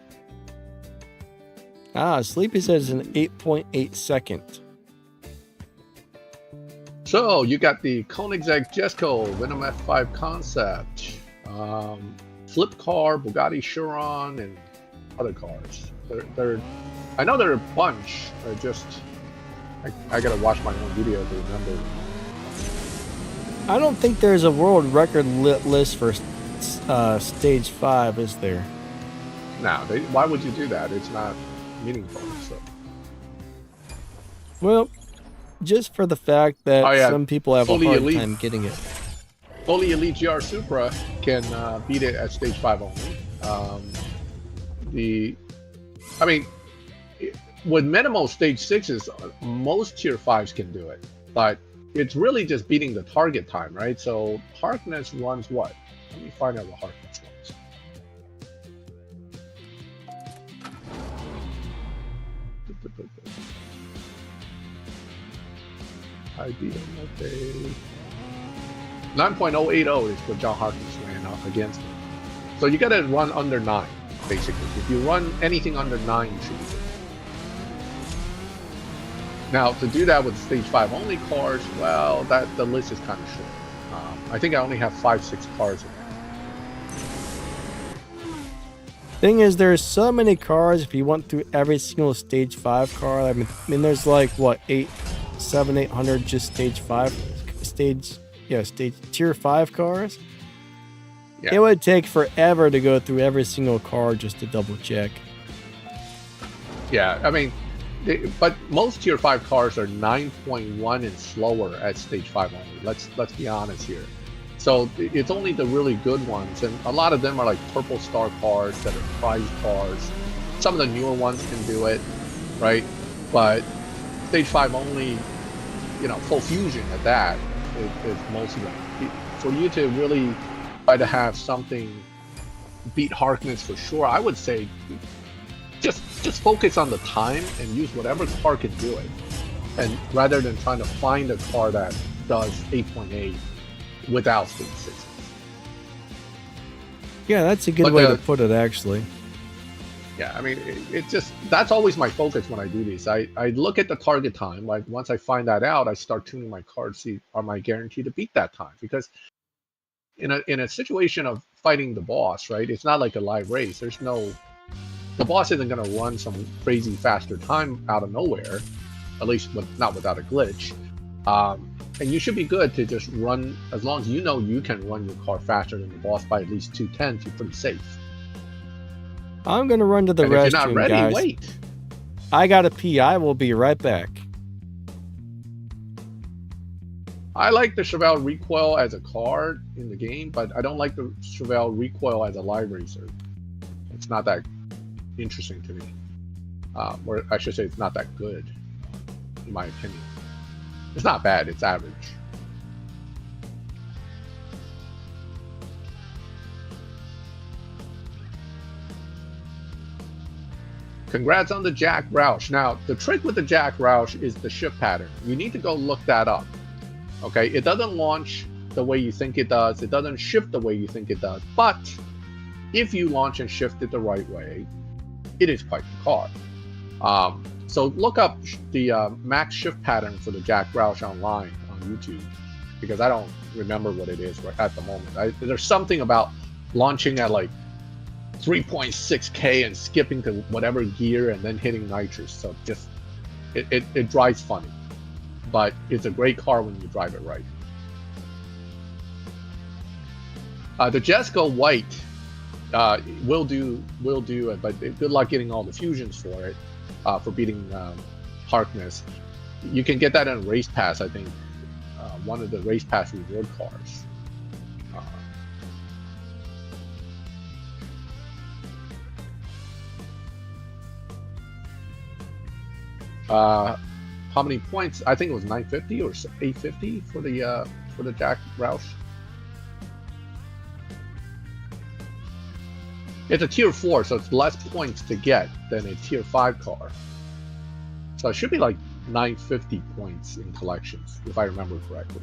Sleepy says an 8.8 second. So you got the Koenigsegg Jesko Venom F5 concept, Flip Car, Bugatti Chiron, and other cars. I know there are a bunch. I gotta watch my own video to remember. I don't think there's a world record list for stage 5, is there? No, why would you do that? It's not meaningful. So. Well, just for the fact that some people have a hard time getting it. Fully Elite GR Supra can beat it at stage 5 only. I mean, with minimal stage 6s, most tier 5s can do it, but it's really just beating the target time, right? So Harkness runs what? Let me find out what Harkness runs. I beat him, okay. 9.080 is what John Harkness ran up against him. So you gotta run under 9, basically. If you run anything under 9, you should be good. Now, to do that with stage 5 only cars, well, the list is kind of short. I think I only have 5-6 cars in there. Thing is, there's so many cars. If you went through every single stage 5 car, I mean there's like what, 800 just stage 5 tier 5 cars. Yeah. It would take forever to go through every single car just to double check. Yeah, I mean, but most tier 5 cars are 9.1 and slower at stage 5 only. Let's be honest here. So it's only the really good ones, and a lot of them are like purple star cars that are prize cars. Some of the newer ones can do it, right? But stage 5 only, full fusion at that, is most of them. For you to really try to have something beat Harkness for sure, I would say just focus on the time and use whatever car can do it, and rather than trying to find a car that does 8.8 without speed 6. Yeah, that's a good way to put it, actually. Yeah, I mean, it just, that's always my focus when I do these. I look at the target time. Like, once I find that out, I start tuning my car to see, am I guaranteed to beat that time? Because in a situation of fighting the boss, right, it's not like a live race. There's no, the boss isn't going to run some crazy faster time out of nowhere, at least not without a glitch. And you should be good to just run, as long as you know you can run your car faster than the boss by at least 2/10, you're pretty safe. I'm going to run to the restroom, guys. If you're not ready, wait. I got to pee. I will be right back. I like the Chevelle recoil as a car in the game, but I don't like the Chevelle recoil as a live racer. It's not that interesting to me. Or I should say it's not that good, in my opinion. It's not bad, it's average. Congrats on the Jack Roush. Now, the trick with the Jack Roush is the shift pattern. You need to go look that up. Okay, it doesn't launch the way you think it does. It doesn't shift the way you think it does. But if you launch and shift it the right way, it is quite the car. So look up the max shift pattern for the Jack Roush online on YouTube, because I don't remember what it is right at the moment. There's something about launching at like 3.6K and skipping to whatever gear and then hitting nitrous. So just it drives funny, but it's a great car when you drive it right. The Jesco White will do it, but good luck getting all the fusions for it, for beating Harkness. You can get that in a Race Pass, I think, one of the Race Pass reward cars. How many points? I think it was 950 or 850 for the Jack Roush. It's a tier 4, so it's less points to get than a tier 5 car. So it should be like 950 points in collections, if I remember correctly.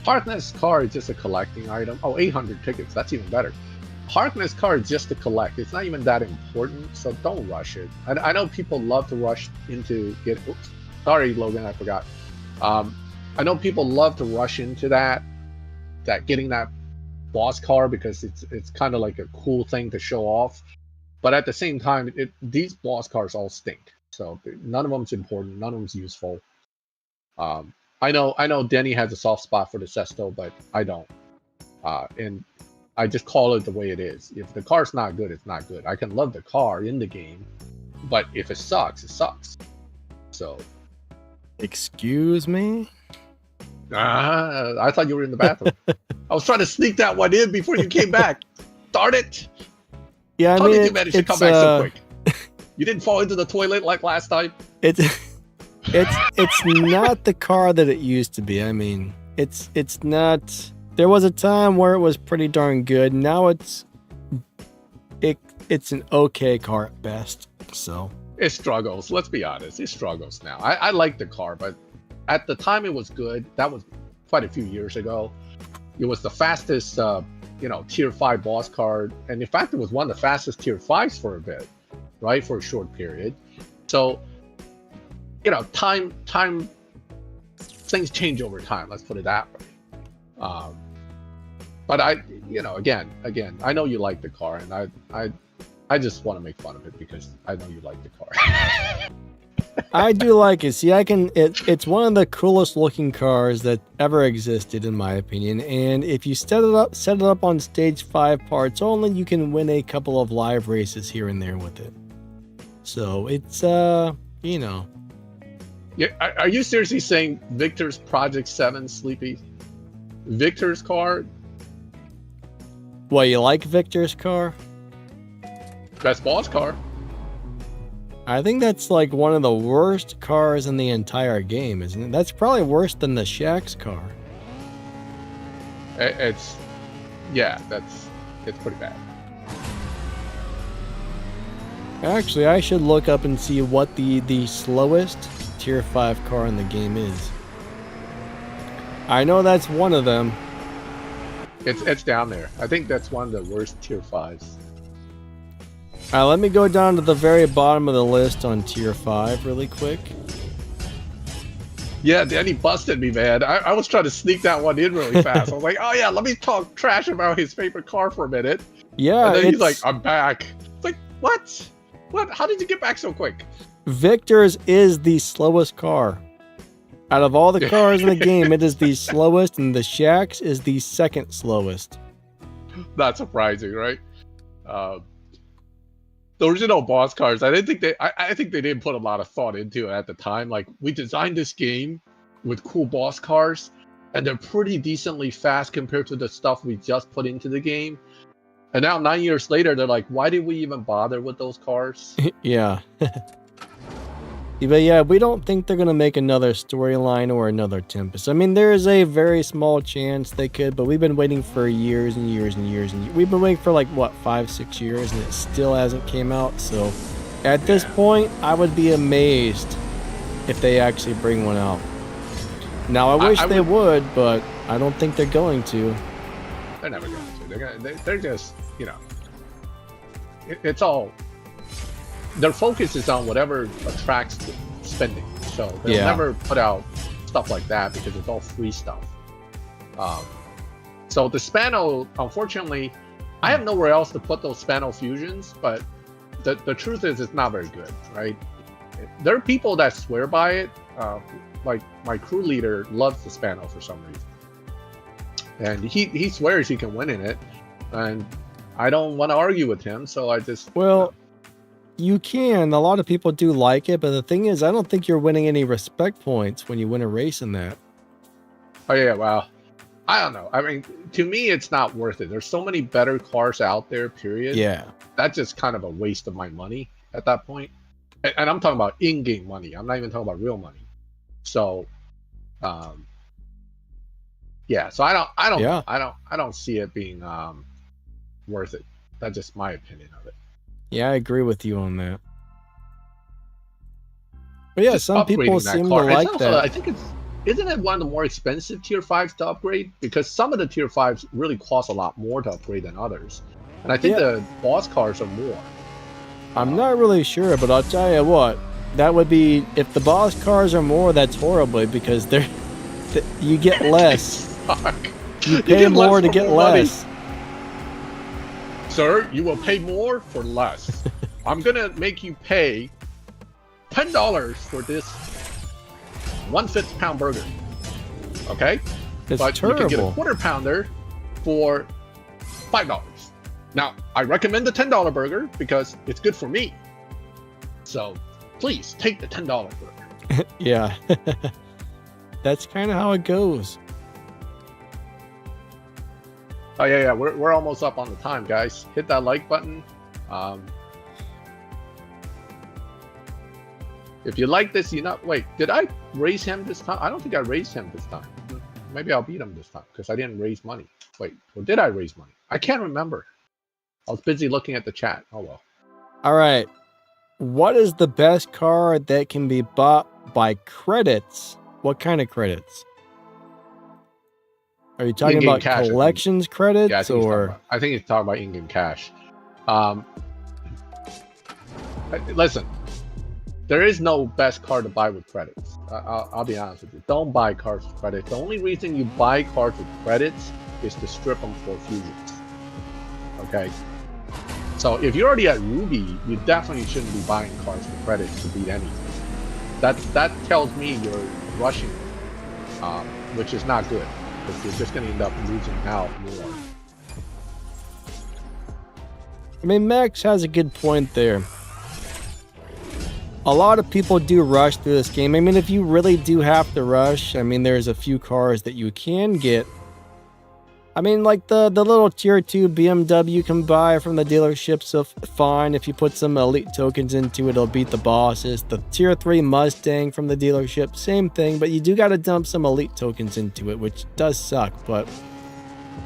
Harkness car is just a collecting item. Oh, 800 tickets, that's even better. Harkness car is just to collect. It's not even that important, so don't rush it. I know people love to rush into get. Oops, sorry, Logan, I forgot. I know people love to rush into that getting that boss car because it's kind of like a cool thing to show off. But at the same time, these boss cars all stink. So none of them's important. None of them's useful. I know Denny has a soft spot for the Sesto, but I don't. And I just call it the way it is. If the car's not good, it's not good. I can love the car in the game, but if it sucks, it sucks. So. Excuse me? I thought you were in the bathroom. I was trying to sneak that one in before you came back. Darn it! Yeah, How did you manage to come back so quick? You didn't fall into the toilet like last time? It's not the car that it used to be. I mean, it's not. There was a time where it was pretty darn good. Now it's an okay car at best. So it struggles. Let's be honest. It struggles now. I like the car, but at the time it was good. That was quite a few years ago. It was the fastest, tier 5 boss car, and in fact, it was one of the fastest tier 5s for a bit, right, for a short period. So. Time things change over time. Let's put it that way. But again, I know you like the car, and I just want to make fun of it because I know you like the car. I do like it. See, it's one of the coolest looking cars that ever existed, in my opinion. And if you set it up on stage 5 parts only, you can win a couple of live races here and there with it. So it's, you know. Yeah, are you seriously saying Victor's Project 7, Sleepy? Victor's car? Well, you like Victor's car? Best boss car. I think that's like one of the worst cars in the entire game, isn't it? That's probably worse than the Shaq's car. It's pretty bad. Actually, I should look up and see what the slowest tier 5 car in the game is. I know that's one of them. It's down there. I think that's one of the worst tier 5s. Alright, let me go down to the very bottom of the list on tier 5 really quick. Yeah, Danny busted me, man. I was trying to sneak that one in really fast. I was like, oh yeah, let me talk trash about his favorite car for a minute. Yeah, and then he's like, I'm back. It's like, what? What? How did you get back so quick? Victor's is the slowest car. Out of all the cars in the game, it is the slowest, and the Shaq's is the second slowest. Not surprising, right? The original boss cars, I think they didn't put a lot of thought into it at the time. Like, we designed this game with cool boss cars, and they're pretty decently fast compared to the stuff we just put into the game. And now 9 years later, they're like, why did we even bother with those cars? Yeah. But yeah, we don't think they're going to make another storyline or another Tempest. I mean, there is a very small chance they could, but we've been waiting for years and years and years. And we've been waiting for like, what, 5-6 years, and it still hasn't came out. So at this point, I would be amazed if they actually bring one out. Now, I wish they would, but I don't think they're going to. They're never going to. They're just, you know, it's all... Their focus is on whatever attracts spending. So they'll never put out stuff like that because it's all free stuff. So the Spano, unfortunately, I have nowhere else to put those Spano fusions, but the truth is it's not very good, right? There are people that swear by it. Like my crew leader loves the Spano for some reason. And he swears he can win in it. And I don't want to argue with him, so I just... Well... You can. A lot of people do like it, but the thing is, I don't think you're winning any respect points when you win a race in that. Oh, yeah, well, I don't know. I mean, to me, it's not worth it. There's so many better cars out there, period. Yeah. That's just kind of a waste of my money at that point. And I'm talking about in-game money. I'm not even talking about real money. So, yeah. So I don't see it being worth it. That's just my opinion of it. Yeah, I agree with you on that. But yeah, some people seem to like that. I think isn't it one of the more expensive tier 5s to upgrade? Because some of the tier 5s really cost a lot more to upgrade than others. And I think the boss cars are more. I'm not really sure, but I'll tell you what, that would be, if the boss cars are more, that's horrible because you get less. You pay more to get less. Sir, you will pay more for less. I'm gonna make you pay $10 for this 1/5 pound burger. Okay? But you can get a 1/4 pounder for $5. Now, I recommend the $10 burger because it's good for me. So, please take the $10 burger. Yeah. That's kind of how it goes. Oh yeah, we're almost up on the time, guys. Hit that like button. If you like this, wait, did I raise him this time? I don't think I raised him this time. Maybe I'll beat him this time because I didn't raise money. Wait, or did I raise money? I can't remember. I was busy looking at the chat. Oh well. All right. What is the best car that can be bought by credits? What kind of credits? Are you talking about cash, collections credits, or? I think he's talking about in-game cash. Listen, there is no best car to buy with credits. I'll be honest with you. Don't buy cars with credits. The only reason you buy cars with credits is to strip them for fusions. Okay? So if you're already at Ruby, you definitely shouldn't be buying cars with credits to beat anything. that tells me you're rushing, which is not good, because you're just going to end up losing out more. I mean, Max has a good point there. A lot of people do rush through this game. I mean, if you really do have to rush, I mean, there's a few cars that you can get. I mean, like the little tier 2 BMW you can buy from the dealership, so fine. If you put some elite tokens into it, it'll beat the bosses. The tier 3 Mustang from the dealership, same thing, but you do got to dump some elite tokens into it, which does suck. But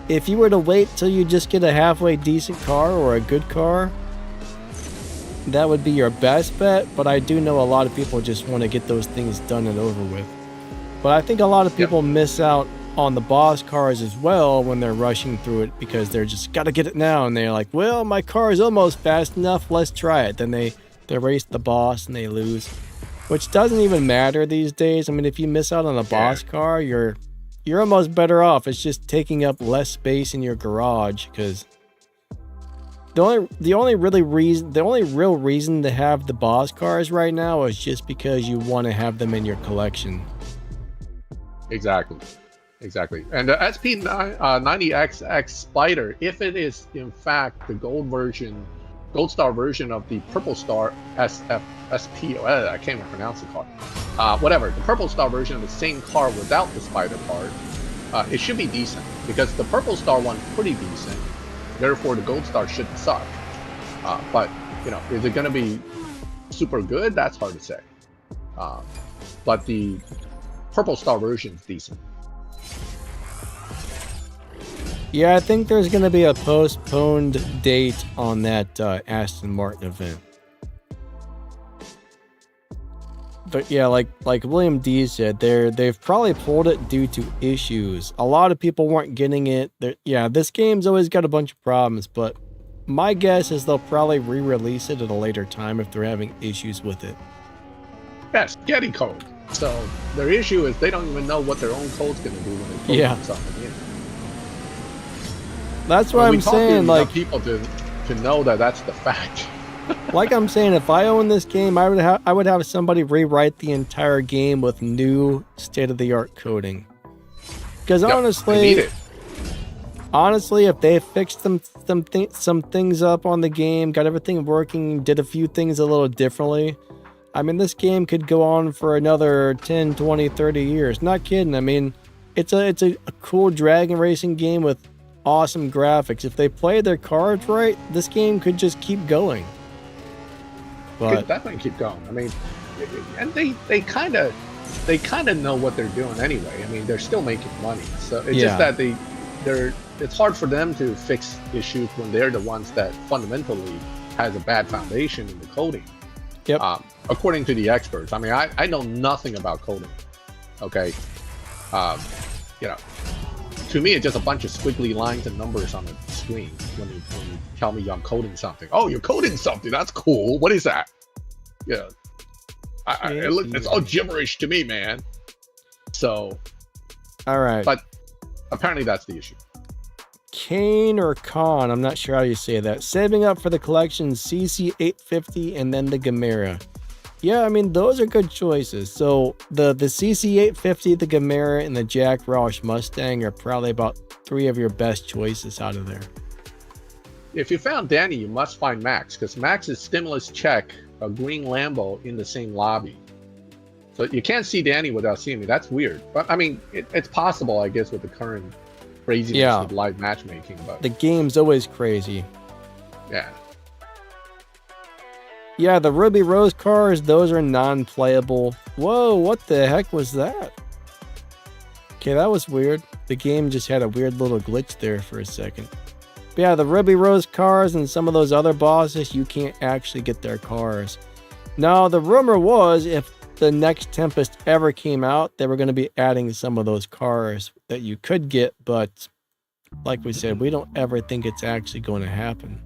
if you were to wait till you just get a halfway decent car or a good car, that would be your best bet. But I do know a lot of people just want to get those things done and over with. But I think a lot of people miss out on the boss cars as well when they're rushing through it, because they're just gotta get it now, and they're like, well, my car is almost fast enough, let's try it. Then they race the boss and they lose, which doesn't even matter these days. I mean, if you miss out on a boss car, you're almost better off. It's just taking up less space in your garage, because the only real reason to have the boss cars right now is just because you want to have them in your collection. Exactly. And the SP90XX Spider, if it is in fact the gold star version of the purple star SP, I can't even pronounce the car. Whatever, the purple star version of the same car without the spider part, it should be decent, because the purple star one's pretty decent. Therefore, the gold star shouldn't suck. But you know, is it going to be super good? That's hard to say. But the purple star version is decent. Yeah, I think there's going to be a postponed date on that Aston Martin event. But yeah, like William D said, they've probably pulled it due to issues. A lot of people weren't getting it. Yeah, this game's always got a bunch of problems, but my guess is they'll probably re-release it at a later time if they're having issues with it. Yes, Getty code. So their issue is they don't even know what their own code's going to do when they code something in. That's what I'm saying. Like, people to know that that's the fact. Like I'm saying, if I own this game, I would have somebody rewrite the entire game with new state-of-the-art coding. Because honestly, if they fixed some things up on the game, got everything working, did a few things a little differently, I mean, this game could go on for another 10, 20, 30 years. Not kidding. I mean, it's a cool dragon racing game with awesome graphics. If they play their cards right, this game could just keep going. But could definitely keep going. I mean, and they kind of know what they're doing anyway. I mean, they're still making money, so it's just that it's hard for them to fix issues when they're the ones that fundamentally has a bad foundation in the coding. Yep. According to the experts. I mean, I know nothing about coding. Okay. You know, to me, it's just a bunch of squiggly lines and numbers on the screen when you tell me I'm coding something. Oh, you're coding something. That's cool. What is that? Yeah. It's all gibberish to me, man. So. All right. But apparently that's the issue. Kane or Khan, I'm not sure how you say that. Saving up for the collection CC850 and then the Gamera. Yeah, I mean, those are good choices. So the CC850, the Gamera, and the Jack Roush Mustang are probably about 3 of your best choices out of there. If you found Danny, you must find Max, because Max's stimulus check a green Lambo in the same lobby. So you can't see Danny without seeing me. That's weird. But I mean, it's possible, I guess, with the current craziness of live matchmaking. But the game's always crazy. Yeah. Yeah, the Ruby Rose cars, those are non-playable. Whoa, what the heck was that? Okay, that was weird. The game just had a weird little glitch there for a second. But yeah, the Ruby Rose cars and some of those other bosses, you can't actually get their cars. Now, the rumor was if the next Tempest ever came out, they were going to be adding some of those cars that you could get, but like we said, we don't ever think it's actually going to happen.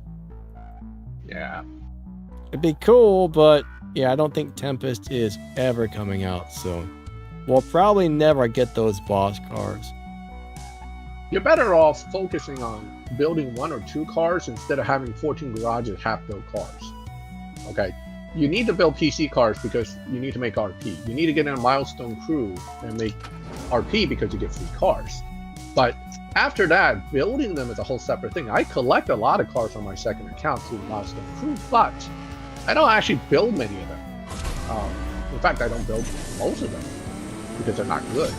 Yeah. It'd be cool, but yeah, I don't think Tempest is ever coming out, so we'll probably never get those boss cars. You're better off focusing on building 1 or 2 cars instead of having 14 garages half-built cars. Okay? you need to build PC cars because you need to make RP. You need to get in a milestone crew and make RP because you get free cars. But after that, building them is a whole separate thing. I collect a lot of cars on my second account through milestone crew, but I don't actually build many of them. In fact, I don't build most of them because they're not good.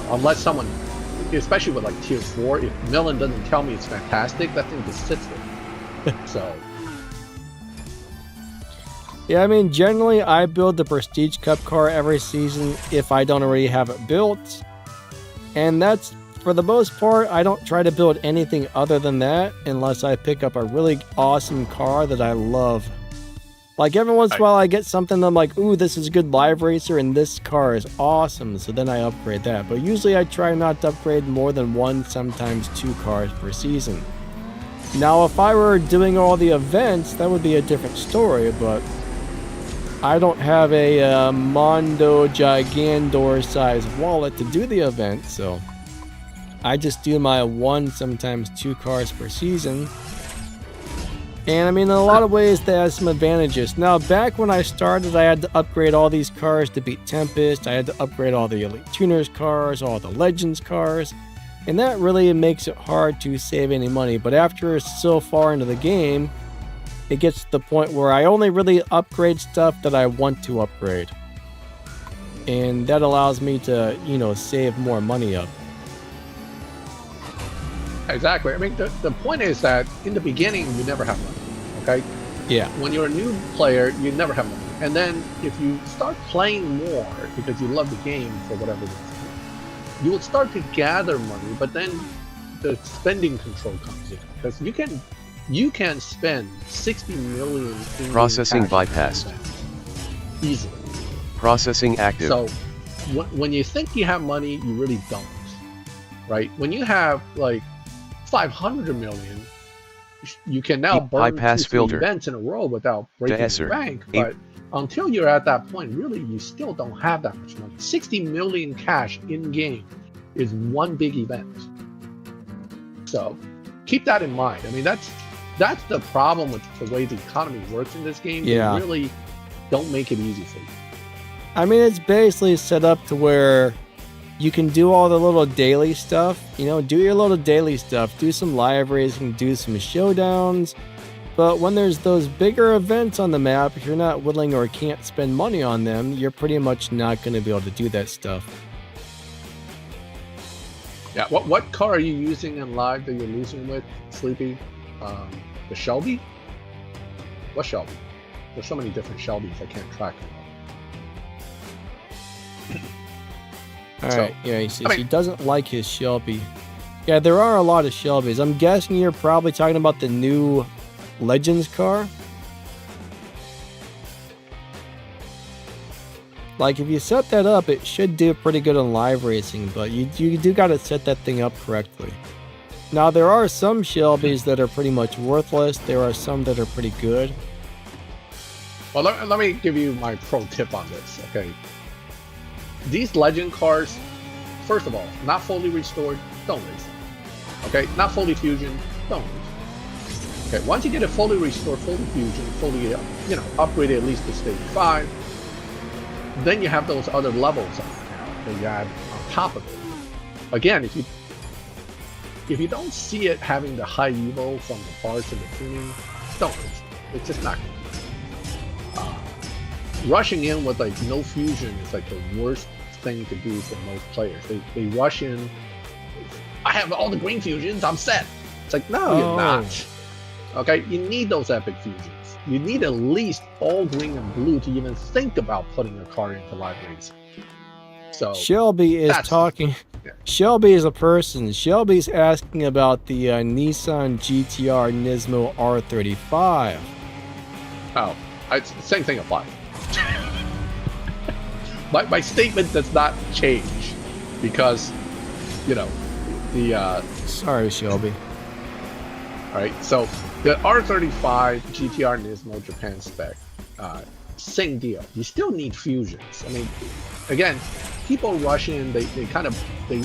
Unless someone, especially with like tier 4, if Millen doesn't tell me it's fantastic, that thing just sits there. So. Yeah, I mean, generally I build the Prestige Cup car every season if I don't already have it built. And that's, for the most part, I don't try to build anything other than that unless I pick up a really awesome car that I love. Like every once in a while I get something that I'm like, ooh, this is a good live racer and this car is awesome, so then I upgrade that. But usually I try not to upgrade more than 1, sometimes 2 cars per season. Now if I were doing all the events, that would be a different story, but I don't have a Mondo Gigandor size wallet to do the event, so I just do my 1, sometimes 2 cars per season. And I mean, in a lot of ways, that has some advantages. Now, back when I started, I had to upgrade all these cars to beat Tempest. I had to upgrade all the Elite Tuners cars, all the Legends cars. And that really makes it hard to save any money. But after so far into the game, it gets to the point where I only really upgrade stuff that I want to upgrade. And that allows me to, save more money up. Exactly. I mean, the point is that in the beginning, you never have money, okay? Yeah. When you're a new player, you never have money. And then if you start playing more because you love the game for whatever reason, you will start to gather money, but then the spending control comes in. Because you can spend 60 million in processing bypassed. Easily. Processing active. So when you think you have money, you really don't, right? When you have like 500 million, you can now burn 2 events in a row without breaking the bank. But until you're at that point, really, you still don't have that much money. 60 million cash in game is one big event. So keep that in mind. I mean, that's the problem with the way the economy works in this game. Yeah. They really don't make it easy for you. I mean, it's basically set up to where you can do all the little daily stuff, do your little daily stuff, do some live racing, do some showdowns. But when there's those bigger events on the map, if you're not willing or can't spend money on them, you're pretty much not going to be able to do that stuff. Yeah, what car are you using in live that you're losing with, Sleepy? The Shelby? What Shelby? There's so many different Shelbys, I can't track them. Alright, yeah, he doesn't like his Shelby. Yeah, there are a lot of Shelbys. I'm guessing you're probably talking about the new Legends car. Like, if you set that up, it should do pretty good on live racing, but you do got to set that thing up correctly. Now, there are some Shelbys that are pretty much worthless. There are some that are pretty good. Well, let me give you my pro tip on this, okay? These Legend cars, first of all, not fully restored, don't race them. Okay, not fully fusion, don't race them. Okay, once you get it fully restored, fully fusion, fully, upgraded at least to stage 5, then you have those other levels that you add on top of it. Again, if you don't see it having the high evo from the parts and the tuning, don't race it. It's just not going to. Rushing in with like no fusion is like the worst thing to do for most players. They rush in. I have all the green fusions. I'm set. It's like, no, you're not. Okay, you need those epic fusions. You need at least all green and blue to even think about putting a car into live racing. So Shelby is talking. Yeah. Shelby is a person. Shelby's asking about the Nissan GTR Nismo R35. Oh, same thing applies. My statement does not change because, Sorry, Shelby. Alright, so the R35 GTR Nismo Japan spec, same deal. You still need fusions. I mean, again, people rush in, they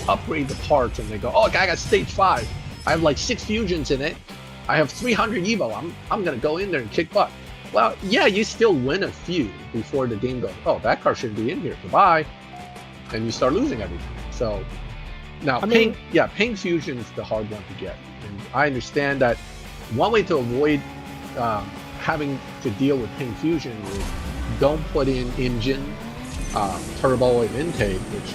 upgrade the parts and they go, oh, I got stage 5. I have like 6 fusions in it. I have 300 Evo. I'm gonna go in there and kick butt. Well, yeah, you still win a few before the game goes, oh, that car shouldn't be in here, goodbye. And you start losing everything. So now, paint fusion is the hard one to get. And I understand that one way to avoid having to deal with paint fusion is don't put in engine, turbo, and intake, which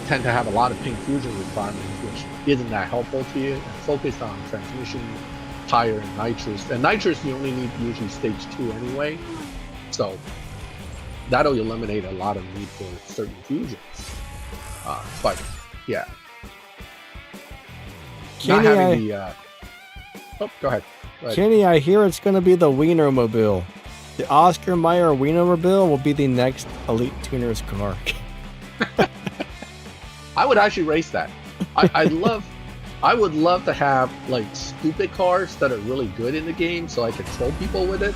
tend to have a lot of paint fusion requirements, which isn't that helpful to you, and focus on transmission, tire, and nitrous. And nitrous you only need usually stage 2 anyway, so that'll eliminate a lot of need for certain fusions. But yeah, Kenny, not having go ahead. Kenny, I hear it's going to be the Wienermobile. The Oscar Mayer Wienermobile will be the next Elite Tuners car. I would actually race that. I would love to have like stupid cars that are really good in the game, so I can troll people with it.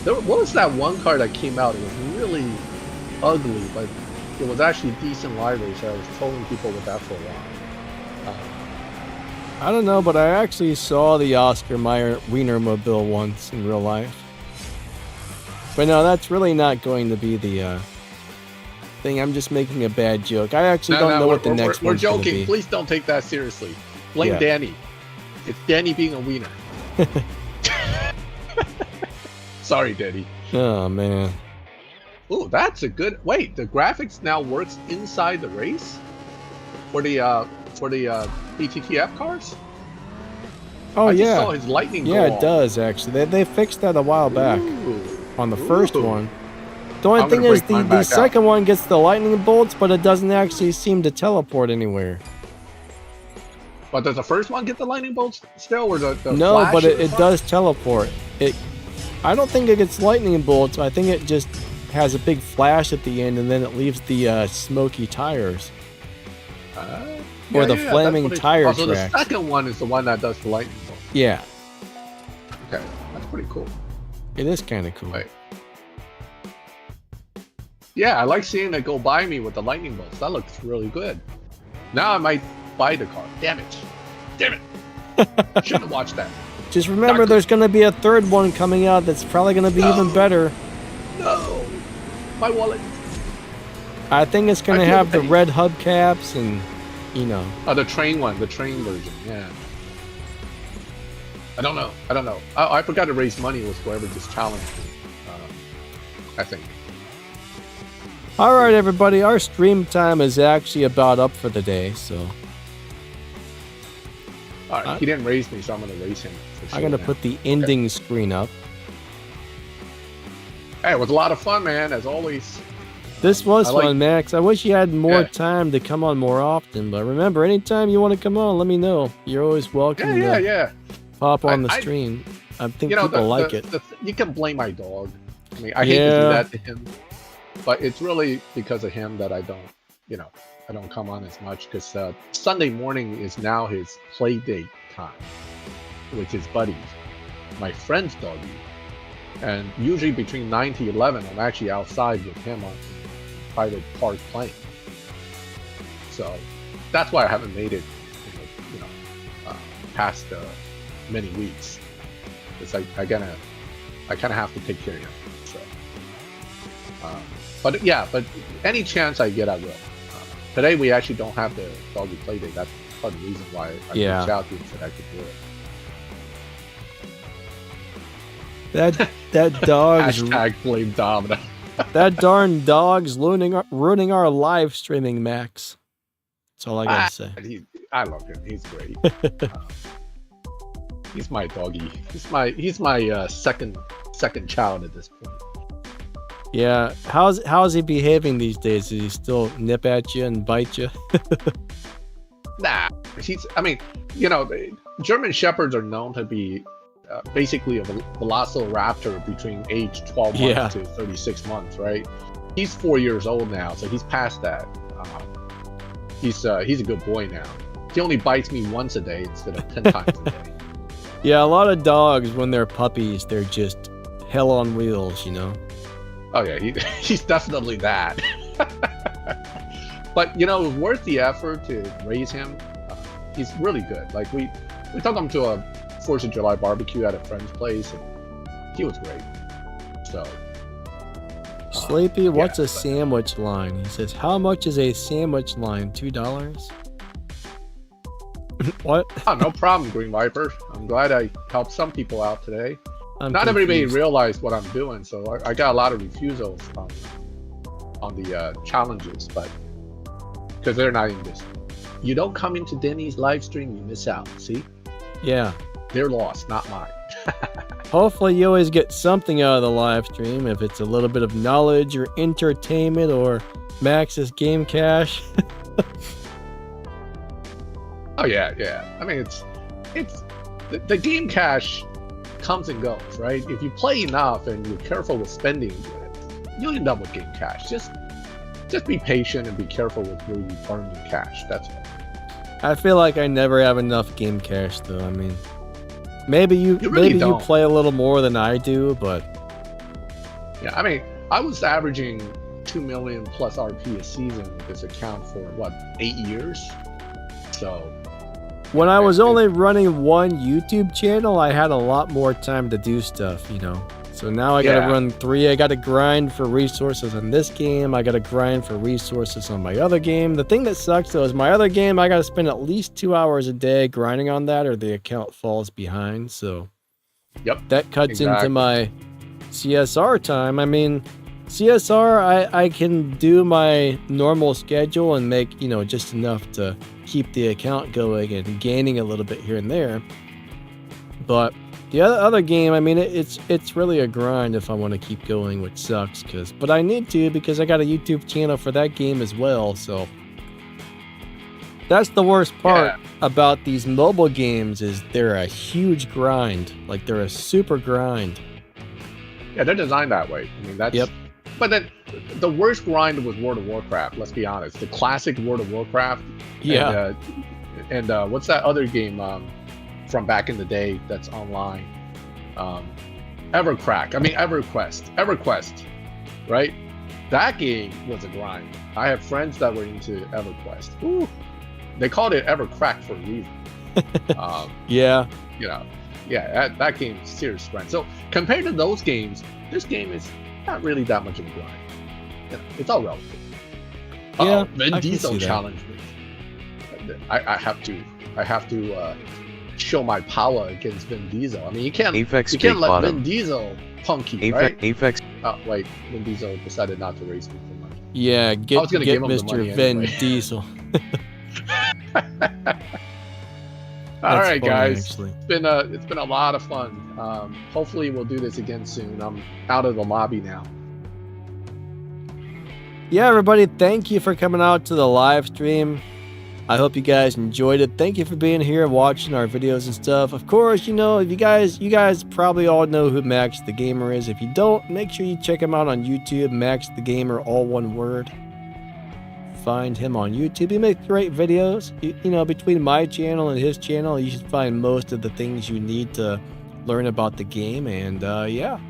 What was that one car that came out? It was really ugly, but it was actually decent library, so I was trolling people with that for a while. I don't know, but I actually saw the Oscar Mayer Wienermobile once in real life. But no, that's really not going to be the thing. I'm just making a bad joke. I actually don't know what the next one's going to be. We're joking. Please don't take that seriously. Blame Danny. It's Danny being a wiener. Sorry, Danny. Oh, man. Ooh, that's a good... Wait, the graphics now works inside the race? For the BTTF cars? Oh, I just saw his lightning go it off. does, actually. They fixed that a while back. On the first one. The only thing is the second one gets the lightning bolts, but it doesn't actually seem to teleport anywhere. But does the first one get the lightning bolts still, or the No, flash but it does teleport. I don't think it gets lightning bolts. I think it just has a big flash at the end, and then it leaves the smoky tires. Or the flaming tire tracks. So the second one is the one that does the lightning bolt. Yeah. Okay, that's pretty cool. It is kind of cool. Wait. Yeah, I like seeing it go by me with the lightning bolts. That looks really good. Now I might buy the car. Damn it. Shouldn't have watched that. Just remember, there's going to be a third one coming out that's probably going to be even better. No. My wallet. I think it's going to have the red hubcaps and, you know. Oh, the train one. The train version. Yeah. I don't know. I forgot to raise money with whoever just challenged me. I think. All right, everybody. Our stream time is actually about up for the day, so. All right. He didn't raise me, so I'm going to raise him. For sure I'm going to put the ending screen up. Hey, it was a lot of fun, man, as always. This was fun, Max. I wish you had more time to come on more often, but remember, anytime you want to come on, let me know. You're always welcome to pop on the stream. I think people like it. You can blame my dog. I mean, I hate to do that to him, but it's really because of him that I don't come on as much, because Sunday morning is now his play date time with his buddies, my friend's doggy. And usually between 9 to 11, I'm actually outside with him on private park playing. So that's why I haven't made it, past many weeks. Because I kind of have to take care of him. So, but any chance I get, I will. Today we actually don't have the doggy play day. That's part of the reason why I reached out to you and said I could do it. That dog's hashtag blame Domino. That darn dog's ruining our live streaming, Max. That's all I gotta say. I love him. He's great. He's my doggy. He's my second child at this point. Yeah. How's he behaving these days? Does he still nip at you and bite you? Nah. German Shepherds are known to be basically a velociraptor between age 12 months to 36 months, right? He's 4 years old now, so he's past that. He's a good boy now. He only bites me once a day instead of 10 times a day. Yeah, a lot of dogs, when they're puppies, they're just hell on wheels, Oh yeah, he's definitely that. But it was worth the effort to raise him. He's really good. Like we took him to a 4th of July barbecue at a friend's place, and he was great. So. Sleepy, what's yeah, a sandwich line? He says, how much is a sandwich line? $2? What? Oh, no problem, Green Viper. I'm glad I helped some people out today. I'm Not everybody confused. realized what I'm doing, so I got a lot of refusals on the challenges, but because they're not in this. You don't come into Denny's live stream, you miss out. See? Yeah. They're lost, not mine. Hopefully you always get something out of the live stream, if it's a little bit of knowledge or entertainment or Max's game cash. Oh yeah. I mean, it's the game cash comes and goes, right? If you play enough and you're careful with spending, you'll end up with game cash. Just be patient and be careful with where you earn your cash. That's all. I feel like I never have enough game cash, though. I mean, maybe you don't. play a little more than I do, but Yeah, I mean, I was averaging 2 million plus RP a season with this account for what, 8 years? So when I was only running one YouTube channel, I had a lot more time to do stuff, you know. So now I gotta run 3. I gotta grind for resources on this game. I gotta grind for resources on my other game. The thing that sucks though is my other game, I gotta spend at least 2 hours a day grinding on that, or the account falls behind. So that cuts into my CSR time. I mean, CSR, I can do my normal schedule and make, you know, just enough to keep the account going and gaining a little bit here and there. But the other game, I mean, it's really a grind if I want to keep going, which sucks. But I need to, because I got a YouTube channel for that game as well. So that's the worst part about these mobile games, is they're a huge grind. Like, they're a super grind. Yeah, they're designed that way. I mean, that's. But then the worst grind was World of Warcraft. Let's be honest. The classic World of Warcraft. Yeah. And what's that other game from back in the day that's online? EverQuest, right? That game was a grind. I have friends that were into EverQuest. Ooh, they called it EverCrack for a reason. Yeah. You know, that game is serious grind. So compared to those games, this game is not really that much of a grind. You know, it's all relative. Yeah, Vin Diesel challenged me. I have to show my power against Vin Diesel. I mean, you can't let Vin Diesel punk you, right? Oh wait, Vin Diesel decided not to race me for money. Yeah, get Mr. Vin anyway. Diesel. All right, guys. Actually. It's been a lot of fun. Hopefully we'll do this again soon. I'm out of the lobby now. Yeah, everybody, thank you for coming out to the live stream. I hope you guys enjoyed it. Thank you for being here and watching our videos and stuff. Of course, you know, if you guys probably all know who MaxTheGamer is. If you don't, make sure you check him out on YouTube. MaxTheGamer, all one word. Find him on YouTube. He makes great videos. You know, between my channel and his channel, you should find most of the things you need to learn about the game. And yeah,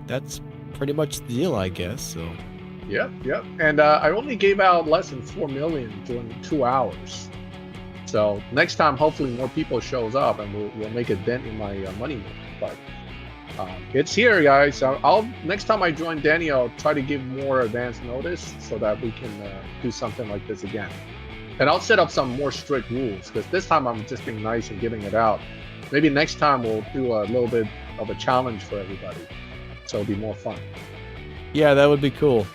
that's pretty much the deal, I guess. So. Yep. And I only gave out less than 4 million during 2 hours. So next time, hopefully more people shows up and we'll make a dent in my money. But it's here, guys. I'll next time I join Danny, I'll try to give more advance notice so that we can do something like this again. And I'll set up some more strict rules, because this time I'm just being nice and giving it out. Maybe next time we'll do a little bit of a challenge for everybody, so it'll be more fun. Yeah, that would be cool.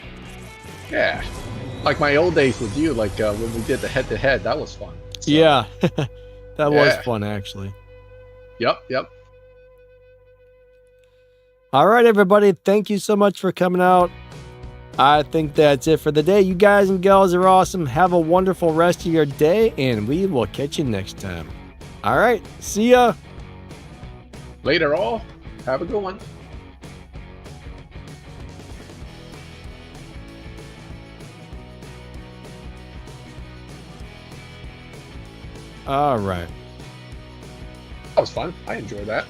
Yeah, like my old days with you, like when we did the head-to-head, that was fun. So, yeah, that was fun, actually. Yep. All right, everybody, thank you so much for coming out. I think that's it for the day. You guys and gals are awesome. Have a wonderful rest of your day, and we will catch you next time. All right, see ya. Later, all. Have a good one. All right. That was fun. I enjoyed that.